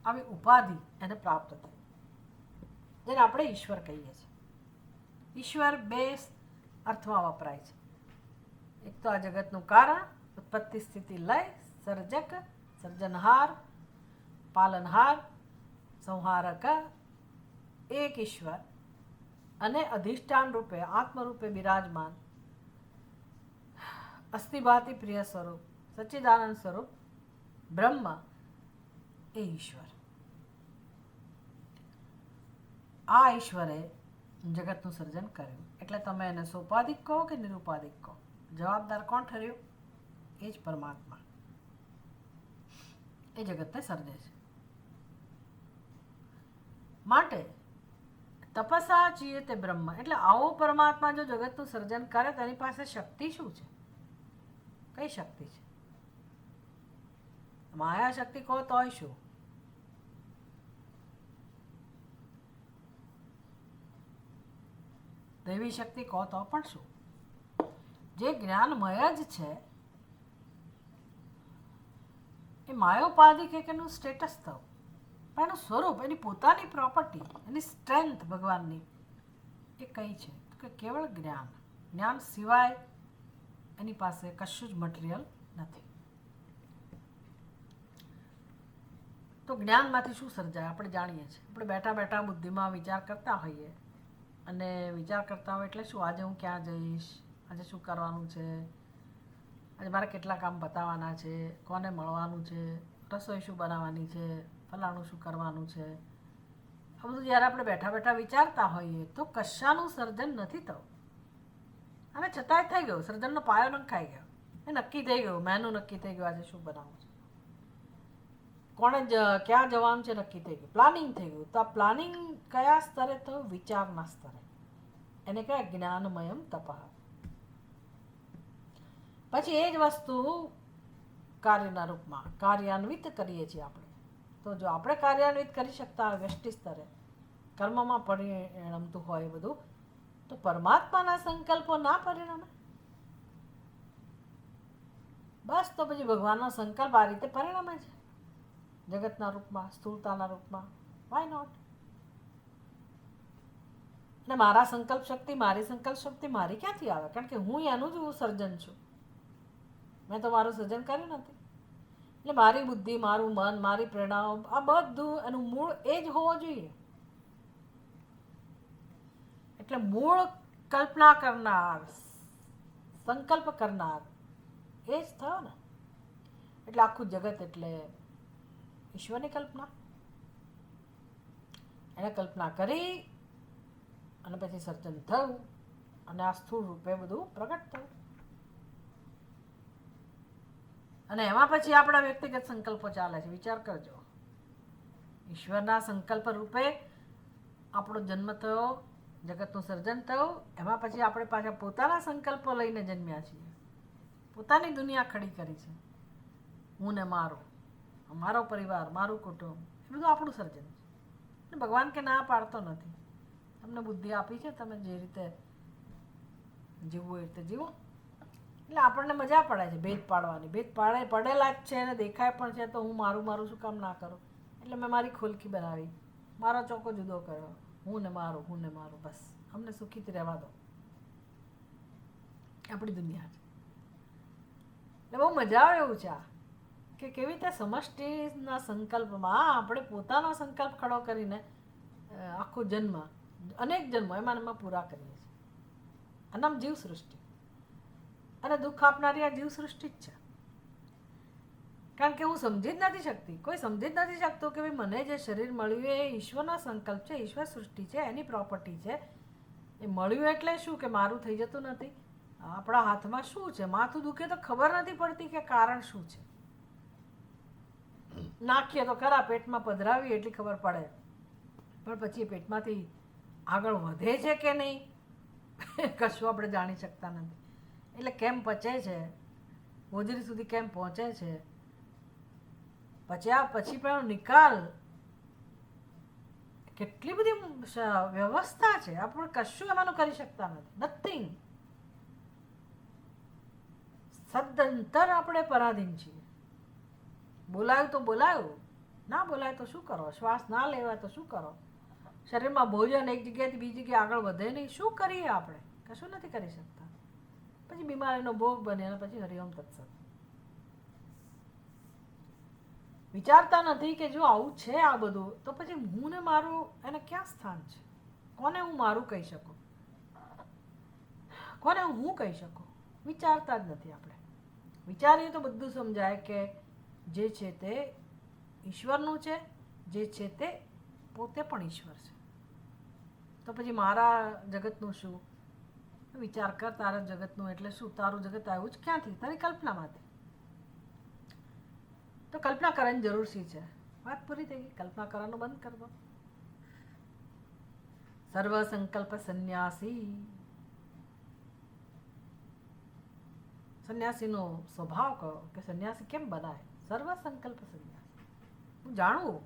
આવી ઉપાધિ એને પ્રાપ્ત થઈ, જેને આપણે ઈશ્વર કહીએ છીએ. ઈશ્વર બે અર્થમાં વપરાય છે. એક તો આ જગતનું કારણ, ઉત્પત્તિ સ્થિતિ લય, સર્જક, સર્જનહાર, પાલનહાર, સંહારક એક ઈશ્વર, અને અધિષ્ઠાન રૂપે આત્મરૂપે બિરાજમાન અસ્થિભાતિ પ્રિય સ્વરૂપ સચ્ચિદાનંદ સ્વરૂપ બ્રહ્મ એ ઈશ્વર. આ ઈશ્વરે જગતનું સર્જન કર્યું. એટલે તમે એને સોપાધિક કહો કે નિરુપાધિક કહો, જવાબદાર કોણ ઠર્યું? એ જ પરમાત્મા. એ જગતને સર્જે છે. માટે તપસા છીએ તે બ્રહ્મ. એટલે આવો પરમાત્મા જો જગતનું સર્જન કરે તો એની પાસે શક્તિ શું છે? કઈ શક્તિ છે? માયા શક્તિ કહો તોય શું? દૈવી શક્તિ કહો તો પણ શું? જે જ્ઞાનમય જ છે એ માયોપાધિક એનું સ્ટેટસ થયું, પણ એનું સ્વરૂપ, એની પોતાની પ્રોપર્ટી, એની સ્ટ્રેન્થ ભગવાનની એ કઈ છે? કે કેવળ જ્ઞાન. જ્ઞાન સિવાય એની પાસે કશું જ મટીરિયલ નથી. તો જ્ઞાનમાંથી શું સર્જાય આપણે જાણીએ છીએ. આપણે બેઠા બેઠા બુદ્ધિમાં વિચાર કરતા હોઈએ, અને વિચાર કરતા હોય એટલે શું? આજે હું ક્યાં જઈશ, આજે શું કરવાનું છે, આજે મારે કેટલા કામ બતાવવાના છે, કોને મળવાનું છે, રસોઈ શું બનાવવાની છે, ફલાણું શું કરવાનું છે, આ બધું જ્યારે આપણે બેઠા બેઠા વિચારતા હોઈએ તો કશાનું સર્જન નથી થયું. અને છતાંય થઈ ગયું, સર્જનનો પાયો નંખાઈ ગયો, એ નક્કી થઈ ગયું, મેનુ નક્કી થઈ ગયું, આજે શું બનાવવું છે, કોણે ક્યાં જવાનું છે નક્કી થઈ ગયું, પ્લાનિંગ થઈ ગયું. તો આ પ્લાનિંગ કયા સ્તરે થયું? વિચારના સ્તરે. એને કહેવાય જ્ઞાનમયમ તપઃ. પછી એ જ વસ્તુ કાર્યના રૂપમાં કાર્યાન્વિત કરીએ છીએ આપણે. તો જો આપણે કાર્યાન્વિત કરી શકતા હોય વ્યષ્ટિ સ્તરે, કર્મમાં પરિણમતું હોય બધું, તો પરમાત્માના સંકલ્પો ના પરિણમે? બસ તો પછી ભગવાનનો સંકલ્પ આ રીતે પરિણમે છે જગતના રૂપમાં, સ્થૂળતાના રૂપમાં. Why not? અને મારા સંકલ્પ શક્તિ, મારી સંકલ્પ શક્તિ મારી ક્યાંથી આવે? કારણ કે હું એનું જ સર્જન છું. મેં તો મારું સર્જન કર્યું નથી. એટલે મારી બુદ્ધિ, મારું મન, મારી પ્રેરણાઓ, આ બધું એનું મૂળ એ જ હોવો જોઈએ. એટલે મૂળ કલ્પના કરનાર, સંકલ્પ કરનાર એ જ થયો ને. એટલે આખું જગત એટલે ઈશ્વરની કલ્પના. એને કલ્પના કરી અને પછી સર્જન થયું અને આ સ્થૂળ રૂપે બધું પ્રગટ થયું. અને એમાં પછી આપણા વ્યક્તિગત સંકલ્પો ચાલે છે. વિચાર કરજો, ઈશ્વરના સંકલ્પ રૂપે આપણો જન્મ થયો, જગતનું સર્જન થયું, એમાં પછી આપણે પાછા પોતાના સંકલ્પો લઈને જન્મ્યા છીએ, પોતાની દુનિયા ખડી કરી છે. હું ને મારું, મારો પરિવાર, મારું કુટુંબ, એ બધું આપણું સર્જન છે. ભગવાન કે ના પાડતો નથી, તમને બુદ્ધિ આપી છે, તમે જે રીતે જીવવું એ રીતે જીવો. એટલે આપણને મજા પડે છે ભેદ પાડવાની. ભેદ પડેલા જ છે અને દેખાય પણ છે, તો હું મારું મારું શું કામ ના કરું? એટલે મેં મારી ખોલકી બનાવી, મારો ચોખ્ખો જુદો કર્યો, હું ને મારું, હું ને મારું. બસ અમને સુખીથી રહેવા દો. આપણી દુનિયા છે. એટલે બહુ મજા આવે એવું છે આ, કે કેવી રીતે સમષ્ટિના સંકલ્પમાં આપણે પોતાનો સંકલ્પ ખડો કરીને આખો જન્મ, અનેક જન્મો એમાં પૂરા કરીએ છીએ. આનામ જીવ સૃષ્ટિ. અને દુઃખ આપનારી આ જીવ સૃષ્ટિ જ છે. કારણ કે હું સમજી જ નથી શકતી, કોઈ સમજી જ નથી શકતું કે ભાઈ મને જે શરીર મળ્યું એ ઈશ્વરનો સંકલ્પ છે, ઈશ્વર સૃષ્ટિ છે, એની પ્રોપર્ટી છે. એ મળ્યું એટલે શું કે મારું થઈ જતું નથી? આપણા હાથમાં શું છે? માથું દુખે તો ખબર નથી પડતી કે કારણ શું છે. નાખીએ તો ખરા, પેટમાં પધરાવીએ એટલી ખબર પડે, પણ પછી પેટમાંથી આગળ વધે છે કે નહીં કશું આપણે જાણી શકતા નથી. એટલે કેમ પચે છે, હોજરી સુધી કેમ પહોંચે છે, પચ્યા પછી પણ નિકાલ, કેટલી બધી વ્યવસ્થા છે. આપણે કશું એમાંનું કરી શકતા નથી. નથિંગ. સદંતર આપણે પરાધીન છીએ. બોલાયું તો બોલાયું, ના બોલાય તો શું કરો? શ્વાસ ના લેવાય તો શું કરો? શરીરમાં ભોજન એક જગ્યાએથી બીજી જગ્યાએ આગળ વધે નહીં, શું કરીએ આપણે? કશું નથી કરી શકતા. પછી બીમારીનો ભોગ બને અને પછી હરિઓમ તત્સત. વિચારતા નથી કે જો આવું છે આ બધું, તો પછી હું ને મારું એને ક્યાં સ્થાન છે? કોને હું મારું કહી શકું? કોને હું કહી શકું? વિચારતા જ નથી આપણે. વિચારીએ તો બધું સમજાય કે જે છે તે ઈશ્વરનું છે, જે છે તે પોતે પણ ઈશ્વર છે. તો પછી મારા જગતનું શું? વિચાર કર, તારા જગતનું એટલે શું? તારું જગત આવ્યું જ ક્યાંથી? તારી કલ્પનામાંથી. તો કલ્પના કરવાની જરૂર શી છે? વાત પૂરી થઈ ગઈ. કલ્પના કરવાનું બંધ કરી દો. સર્વ સંકલ્પ સંન્યાસી. સંન્યાસીનો સ્વભાવ કહો કે સંન્યાસી કેમ બનાય? સર્વ સંકલ્પ સંન્યાસી. હું જાણું,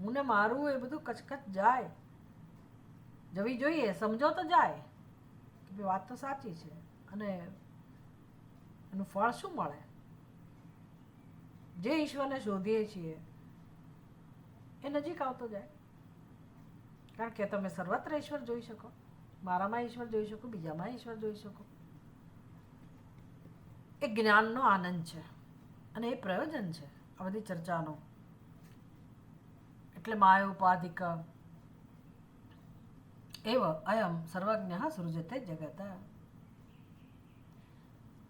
હું ને મારું એ બધું કચકચ જાય, જવી જોઈએ. સમજો તો જાય કે વાત તો સાચી છે, અને એનું ફળ શું મળે? જે ઈશ્વરને શોધીએ છીએ એ નજીક આવતો જાય. કારણ કે તમે સર્વત્ર ઈશ્વર જોઈ શકો, મારામાં ઈશ્વર જોઈ શકો, બીજામાં ઈશ્વર જોઈ શકો. એ જ્ઞાનનો આનંદ છે અને એ પ્રયોજન છે આ બધી ચર્ચાનો. એટલે માયોપાધિક એવ અયમ સર્વજ્ઞ સૃજતે જગત.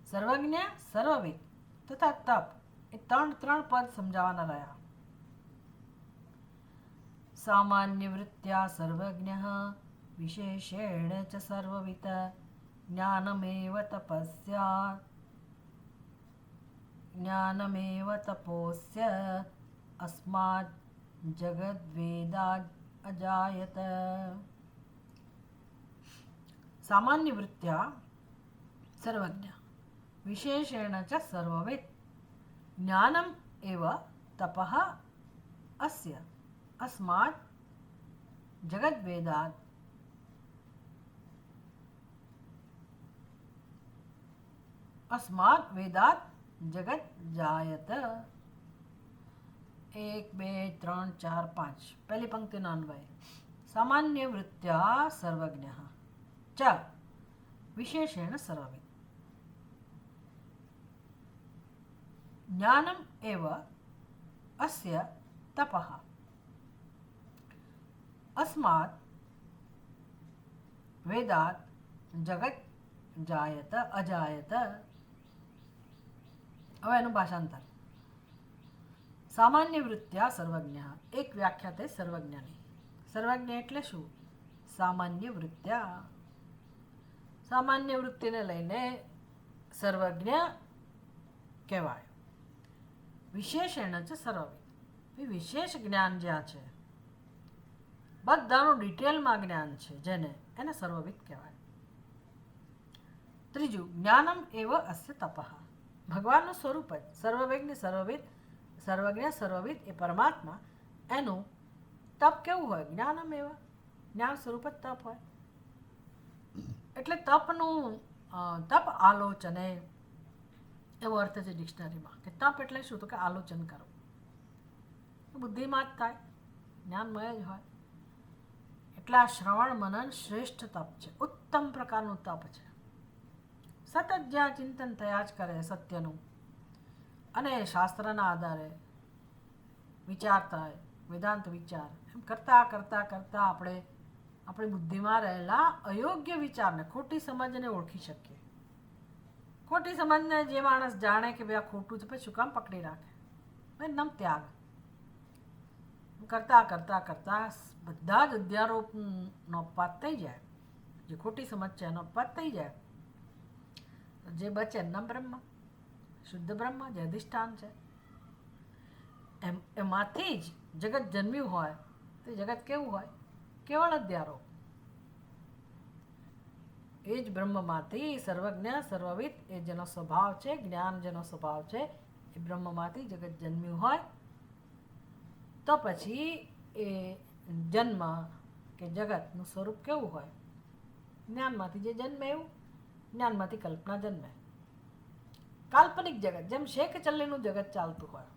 સર્વજ્ઞ, સર્વવિદ તથા તપ એ ત્રણ પદ સમજાવવાના રહ્યા. સામાન્ય વૃત્ત્યા સર્વજ્ઞ વિશેષેણ ચ સર્વવિત જ્ઞાનમેવ તપસ્યા જ્ઞાનમેવ તપોસ્ય અસ્માદ જગદ્વેદાદ અજાયત. સામાન્ય વૃત્ત્યા સર્વજ્ઞ વિશેષેણ ચ સર્વવિદ જ્ઞાનમ એવ તપઃ અસ્ય अस्मात् जगद्वेदात् अस्मात् वेदात् जगत जायत. 1 2 3 4 5 पहली पंक्तिનો અન્વય. સામાન્ય વૃત્ત્યા સર્વજ્ઞ ચ વિશેષેણ સર્વવિદ જ્ઞાનમ એવ અસ્ય તપઃ अस्मात् वेदात् जगत जायत अजायत. હવે એનું ભાષાંતર. સામાન્ય વૃત્ત્યા સર્વજ્ઞ એક વ્યાખ્યા તે સર્વજ્ઞની. સર્વજ્ઞ એટલે શું? સામાન્ય વૃત્ત્યા, સામાન્ય વૃત્તિને લઈને સર્વજ્ઞ કહેવાય. વિશેષેણ ચ સર્વવિદ વિશેષ જ્ઞાન જ્યાં છે, બધાનું ડિટેલમાં જ્ઞાન છે જેને, એને સર્વવિદ કહેવાય. ત્રીજું, જ્ઞાનમ એવ અસ્ય તપઃ ભગવાનનું સ્વરૂપ જ સર્વવેજ્ઞ સર્વવિદ સર્વજ્ઞ સર્વવિદ એ પરમાત્મા, એનું તપ કેવું હોય? જ્ઞાનમ એવ જ્ઞાન સ્વરૂપ જ તપ હોય. એટલે તપનું તપ આલોચને એવો અર્થ છે ડિક્શનરીમાં કે તપ એટલે શું? તો કે આલોચન કરવું. બુદ્ધિમાં જ થાય, જ્ઞાનમય જ હોય. એટલે આ શ્રવણ મનન શ્રેષ્ઠ તપ છે, ઉત્તમ પ્રકારનું તપ છે. સતત જ્યાં ચિંતન થયા જ કરે સત્યનું, અને શાસ્ત્રના આધારે વિચાર થાય, વેદાંત વિચાર એમ કરતાં કરતાં કરતાં આપણે આપણી બુદ્ધિમાં રહેલા અયોગ્ય વિચારને, ખોટી સમજને ઓળખી શકીએ. ખોટી સમજને જે માણસ જાણે કે ભાઈ આ ખોટું છે, પછી શું કામ પકડી રાખે? એકદમ ત્યાગ કરતાં કરતાં કરતાં બધા જ અધ્યારોપનો અપવાદ થઈ જાય. જે ખોટી સમજ છે એનો અપવાદ થઈ જાય. જે બચે એમના બ્રહ્મ, શુદ્ધ બ્રહ્મ જે અધિષ્ઠાન છે, એમાંથી જ જગત જન્મ્યું હોય. તો જગત કેવું હોય? કેવળ અધ્યારોપ. એ જ બ્રહ્મમાંથી સર્વજ્ઞ સર્વવિદ એ જેનો સ્વભાવ છે, જ્ઞાન જેનો સ્વભાવ છે, એ બ્રહ્મમાંથી જગત જન્મ્યું હોય. તો પછી એ જન્મ કે જગતનું સ્વરૂપ કેવું હોય? જ્ઞાનમાંથી જે જન્મે એવું, જ્ઞાનમાંથી કલ્પના જન્મે. કાલ્પનિક જગત, જેમ શેખ ચલ્લીનું જગત ચાલતું હોય.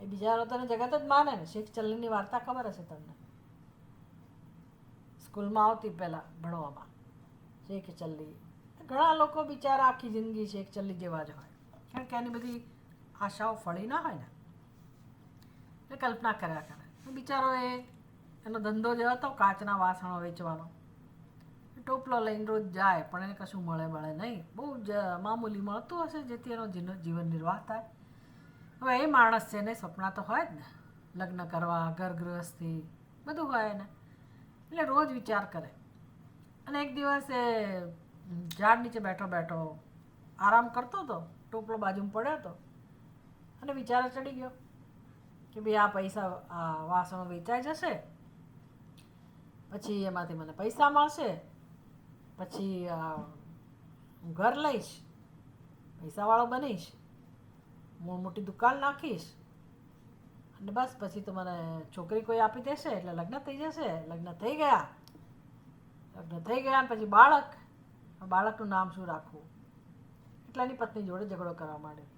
એ બીજા તને જગત જ માને ને. શેખ ચલ્લીની વાર્તા ખબર હશે તમને, સ્કૂલમાં આવતી પહેલાં ભણવામાં. શેખ ચલ્લી, ઘણા લોકો બિચારા આખી જિંદગી શેખ ચલ્લી જેવા જ હોય, કારણ કે એની બધી આશાઓ ફળી ના હોય ને, એટલે કલ્પના કર્યા કરે. બિચારો એનો ધંધો જે હતો કાચના વાસણો વેચવાનો, ટોપલો લઈને રોજ જાય, પણ એને કશું મળે નહીં. બહુ જ મામૂલી મળતું હશે જેથી એનો જીવન નિર્વાહ થાય. હવે એ માણસ છે ને સપના તો હોય જ ને, લગ્ન કરવા, ઘર ગૃહસ્થી બધું હોય ને. એટલે રોજ વિચાર કરે. અને એક દિવસ એ ઝાડ નીચે બેઠો બેઠો આરામ કરતો હતો, ટોપલો બાજુમાં પડ્યો હતો, અને વિચાર ચડી ગયો કે ભાઈ આ પૈસા, આ વાસણો વેચાઈ જશે, પછી એમાંથી મને પૈસા મળશે, પછી હું ઘર લઈશ, પૈસાવાળો બનીશ, મોટી દુકાન નાખીશ, અને બસ પછી તો મને છોકરી કોઈ આપી દેશે એટલે લગ્ન થઈ જશે. લગ્ન થઈ ગયા પછી બાળકનું નામ શું રાખવું? એટલે એની પત્ની જોડે ઝઘડો કરવા માંડ્યો,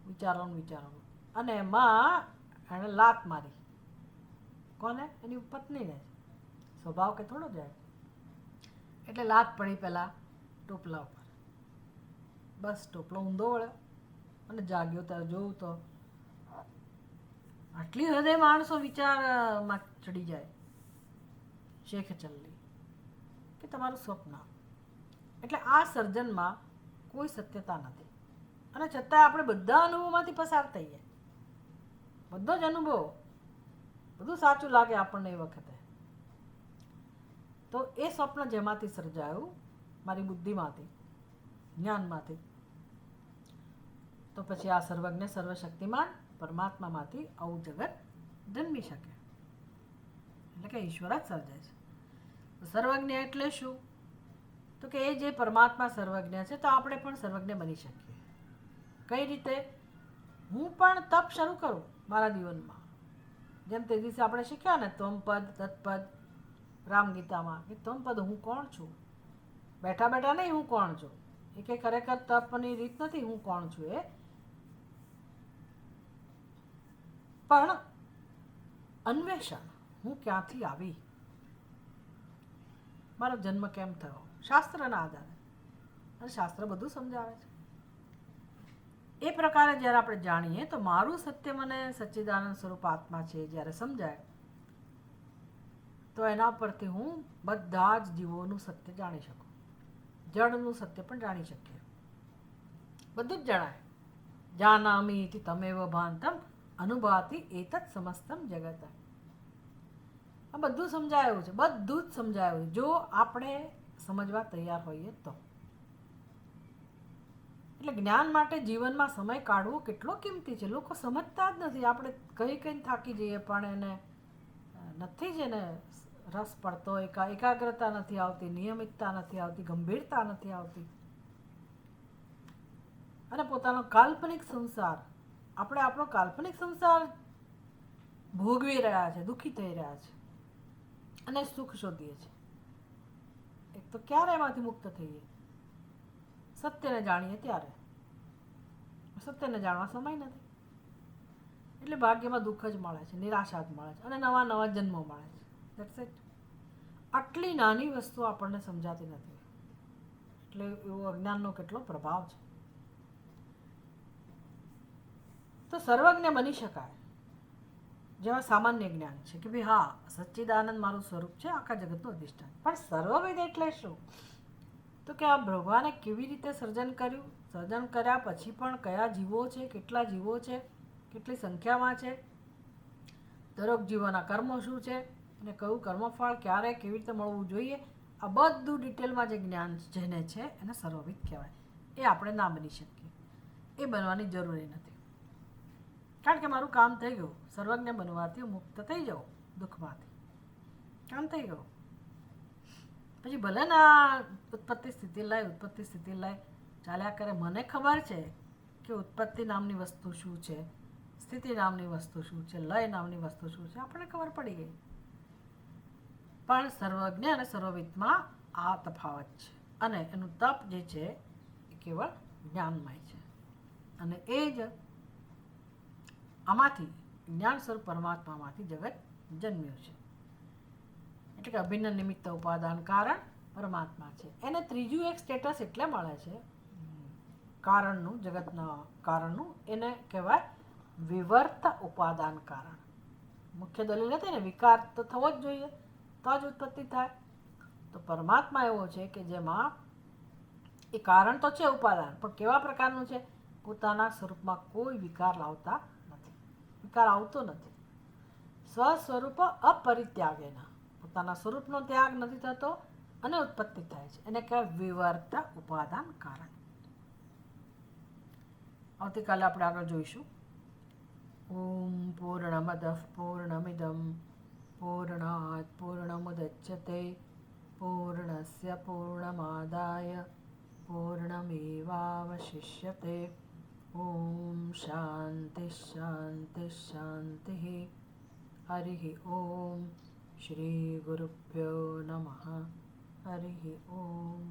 વિચારોનું. અને એમાં એણે લાત મારી. કોને? એની પત્નીને. સ્વભાવ કે થોડો જાય. એટલે લાત પડી પહેલાં ટોપલા ઉપર. બસ ટોપલો ઊંધો વળ્યો અને જાગ્યો. ત્યારે જોઉં તો આટલી હદે માણસો વિચારમાં ચડી જાય. શેખ ચલ્લી કે તમારું સ્વપ્ન. એટલે આ સર્જનમાં કોઈ સત્યતા નથી. અને છતાં આપણે બધા અનુભવમાંથી પસાર થઈએ, બધો જ અનુભવ, બધું સાચું લાગે આપણને એ વખતે. તો એ સ્વપ્ન જેમાંથી સર્જાયું, મારી બુદ્ધિમાંથી, જ્ઞાનમાંથી, તો પછી આ સર્વજ્ઞ સર્વશક્તિમાન પરમાત્મામાંથી આવું જગત જન્મી શકે. એટલે કે ઈશ્વર જ સર્જાય છે. સર્વજ્ઞ એટલે શું? તો કે એ જે પરમાત્મા સર્વજ્ઞ છે, તો આપણે પણ સર્વજ્ઞ બની શકીએ. કઈ રીતે? હું પણ તપ શરૂ કરું મારા જીવનમાં, જેમ તે દિવસે આપણે શીખ્યા ને ત્વમપદ તત્પદ રામગીતામાં, કે ત્વમપદ હું કોણ છું. બેઠા બેઠા નહીં હું કોણ છું, એ કે ખરેખર તપની રીત નથી હું કોણ છું એ, પણ અન્વેષણ, હું ક્યાંથી આવી, મારો જન્મ કેમ થયો, શાસ્ત્રના આધારે. અને શાસ્ત્ર બધું સમજાવે છે. એ પ્રકારે જ્યારે આપણે જાણીએ તો મારું સત્ય મને સચ્ચિદાનંદ સ્વરૂપ આત્મા છે જ્યારે સમજાય, તો એના પરથી હું બધા જ જીવોનું સત્ય જાણી શકું. જળનું સત્ય પણ જાણી શકીએ, બધું જ જણાય. જાનામી ઇતિ તમેવ ભાંતમ અનુભાતિ એતત સમસ્તમ જગત. આ બધું સમજાયું છે, બધું જ સમજાયું છે, જો આપણે સમજવા તૈયાર હોઈએ તો. એટલે જ્ઞાન માટે જીવનમાં સમય કાઢવો કેટલો કિંમતી છે. લોકો સમજતા જ નથી. આપણે કઈ થાકી જઈએ પણ એને નથી જ એને રસ પડતો, એકાગ્રતા નથી આવતી, નિયમિતતા નથી આવતી, ગંભીરતા નથી આવતી. અને પોતાનો કાલ્પનિક સંસાર, આપણે આપણો કાલ્પનિક સંસાર ભોગવી રહ્યા છે, દુઃખી થઈ રહ્યા છે અને સુખ શોધીએ છીએ. એક તો ક્યારે એમાંથી મુક્ત થઈએ? સત્યને જાણીએ ત્યારે. સત્યને જાણવા સમય નથી, એટલે ભાગ્યમાં દુઃખ જ મળે છે, નિરાશા જ મળે છે અને નવા નવા જન્મો મળે છે. That's it. આટલી નાની વસ્તુ આપણને સમજાતી નથી. એટલે એવો અજ્ઞાનનો કેટલો પ્રભાવ છે. તો સર્વજ્ઞ બની શકાય જેવા સામાન્ય જ્ઞાન છે કે ભાઈ હા, સચ્ચિદાનંદ મારું સ્વરૂપ છે, આખા જગતનું અધિષ્ઠાન. પણ સર્વવેદ એટલે શું? તો કે આ ભગવાને કેવી રીતે સર્જન કર્યું, સર્જન કર્યા પછી પણ કયા જીવો છે, કેટલા જીવો છે, કેટલી સંખ્યામાં છે, દરેક જીવોના કર્મો શું છે અને કયું કર્મફળ ક્યારે કેવી રીતે મળવું જોઈએ, આ બધું ડિટેલમાં જે જ્ઞાન જેને છે એને સર્વવિદ કહેવાય. એ આપણે ના બની શકીએ, એ બનવાની જરૂરી નથી. કારણ કે મારું કામ થઈ ગયું, સર્વજ્ઞ બનવાથી મુક્ત થઈ જાઉં દુઃખમાંથી, કામ થઈ ગયું. પછી ભલે ના ઉત્પત્તિ સ્થિતિ લય ચાલ્યા કરે. મને ખબર છે કે ઉત્પત્તિ નામની વસ્તુ શું છે, સ્થિતિ નામની વસ્તુ શું છે, લય નામની વસ્તુ શું છે, આપણને ખબર પડી ગઈ. પણ સર્વજ્ઞ અને સર્વવિદમાં આ તફાવત છે. અને એનું તપ જે છે એ કેવળ જ્ઞાનમય છે. અને એ જ આમાંથી જ્ઞાન સ્વરૂપ પરમાત્મામાંથી જગત જન્મ્યું છે. એટલે કે અભિન્ન નિમિત્ત ઉપાદાન કારણ પરમાત્મા છે. એને ત્રીજું એક સ્ટેટસ એટલે મળે છે કારણનું, જગતના કારણનું, એને કહેવાય વિવર્ત ઉપાદાન કારણ. મુખ્ય દલીલ નથી ને, વિકાર તો થવો જ જોઈએ તો જ ઉત્પત્તિ થાય. તો પરમાત્મા એવો છે કે જેમાં એ કારણ તો છે ઉપાદાન, પણ કેવા પ્રકારનું છે? પોતાના સ્વરૂપમાં કોઈ વિકાર લાવતા નથી, વિકાર આવતો નથી. સ્વસ્વરૂપ અપરિત્યાગેના, પોતાના સ્વરૂપનો ત્યાગ નથી થતો અને ઉત્પત્તિ થાય છે. એને કહેવાય વિવર્ત ઉપાદાન કારણ. આવતીકાલે આપણે આગળ જોઈશું. ઓમ પૂર્ણમદ પૂર્ણમિદમ પૂર્ણાત પૂર્ણમુદચ્યતે પૂર્ણસ્ય પૂર્ણમાદાય પૂર્ણમેવાવશિષ્યતે. ઓમ શાંતિ શાંતિ શાંતિ. હરિ ઓમ. શ્રી ગુરુભ્યો નમઃ. હરિ ઓમ.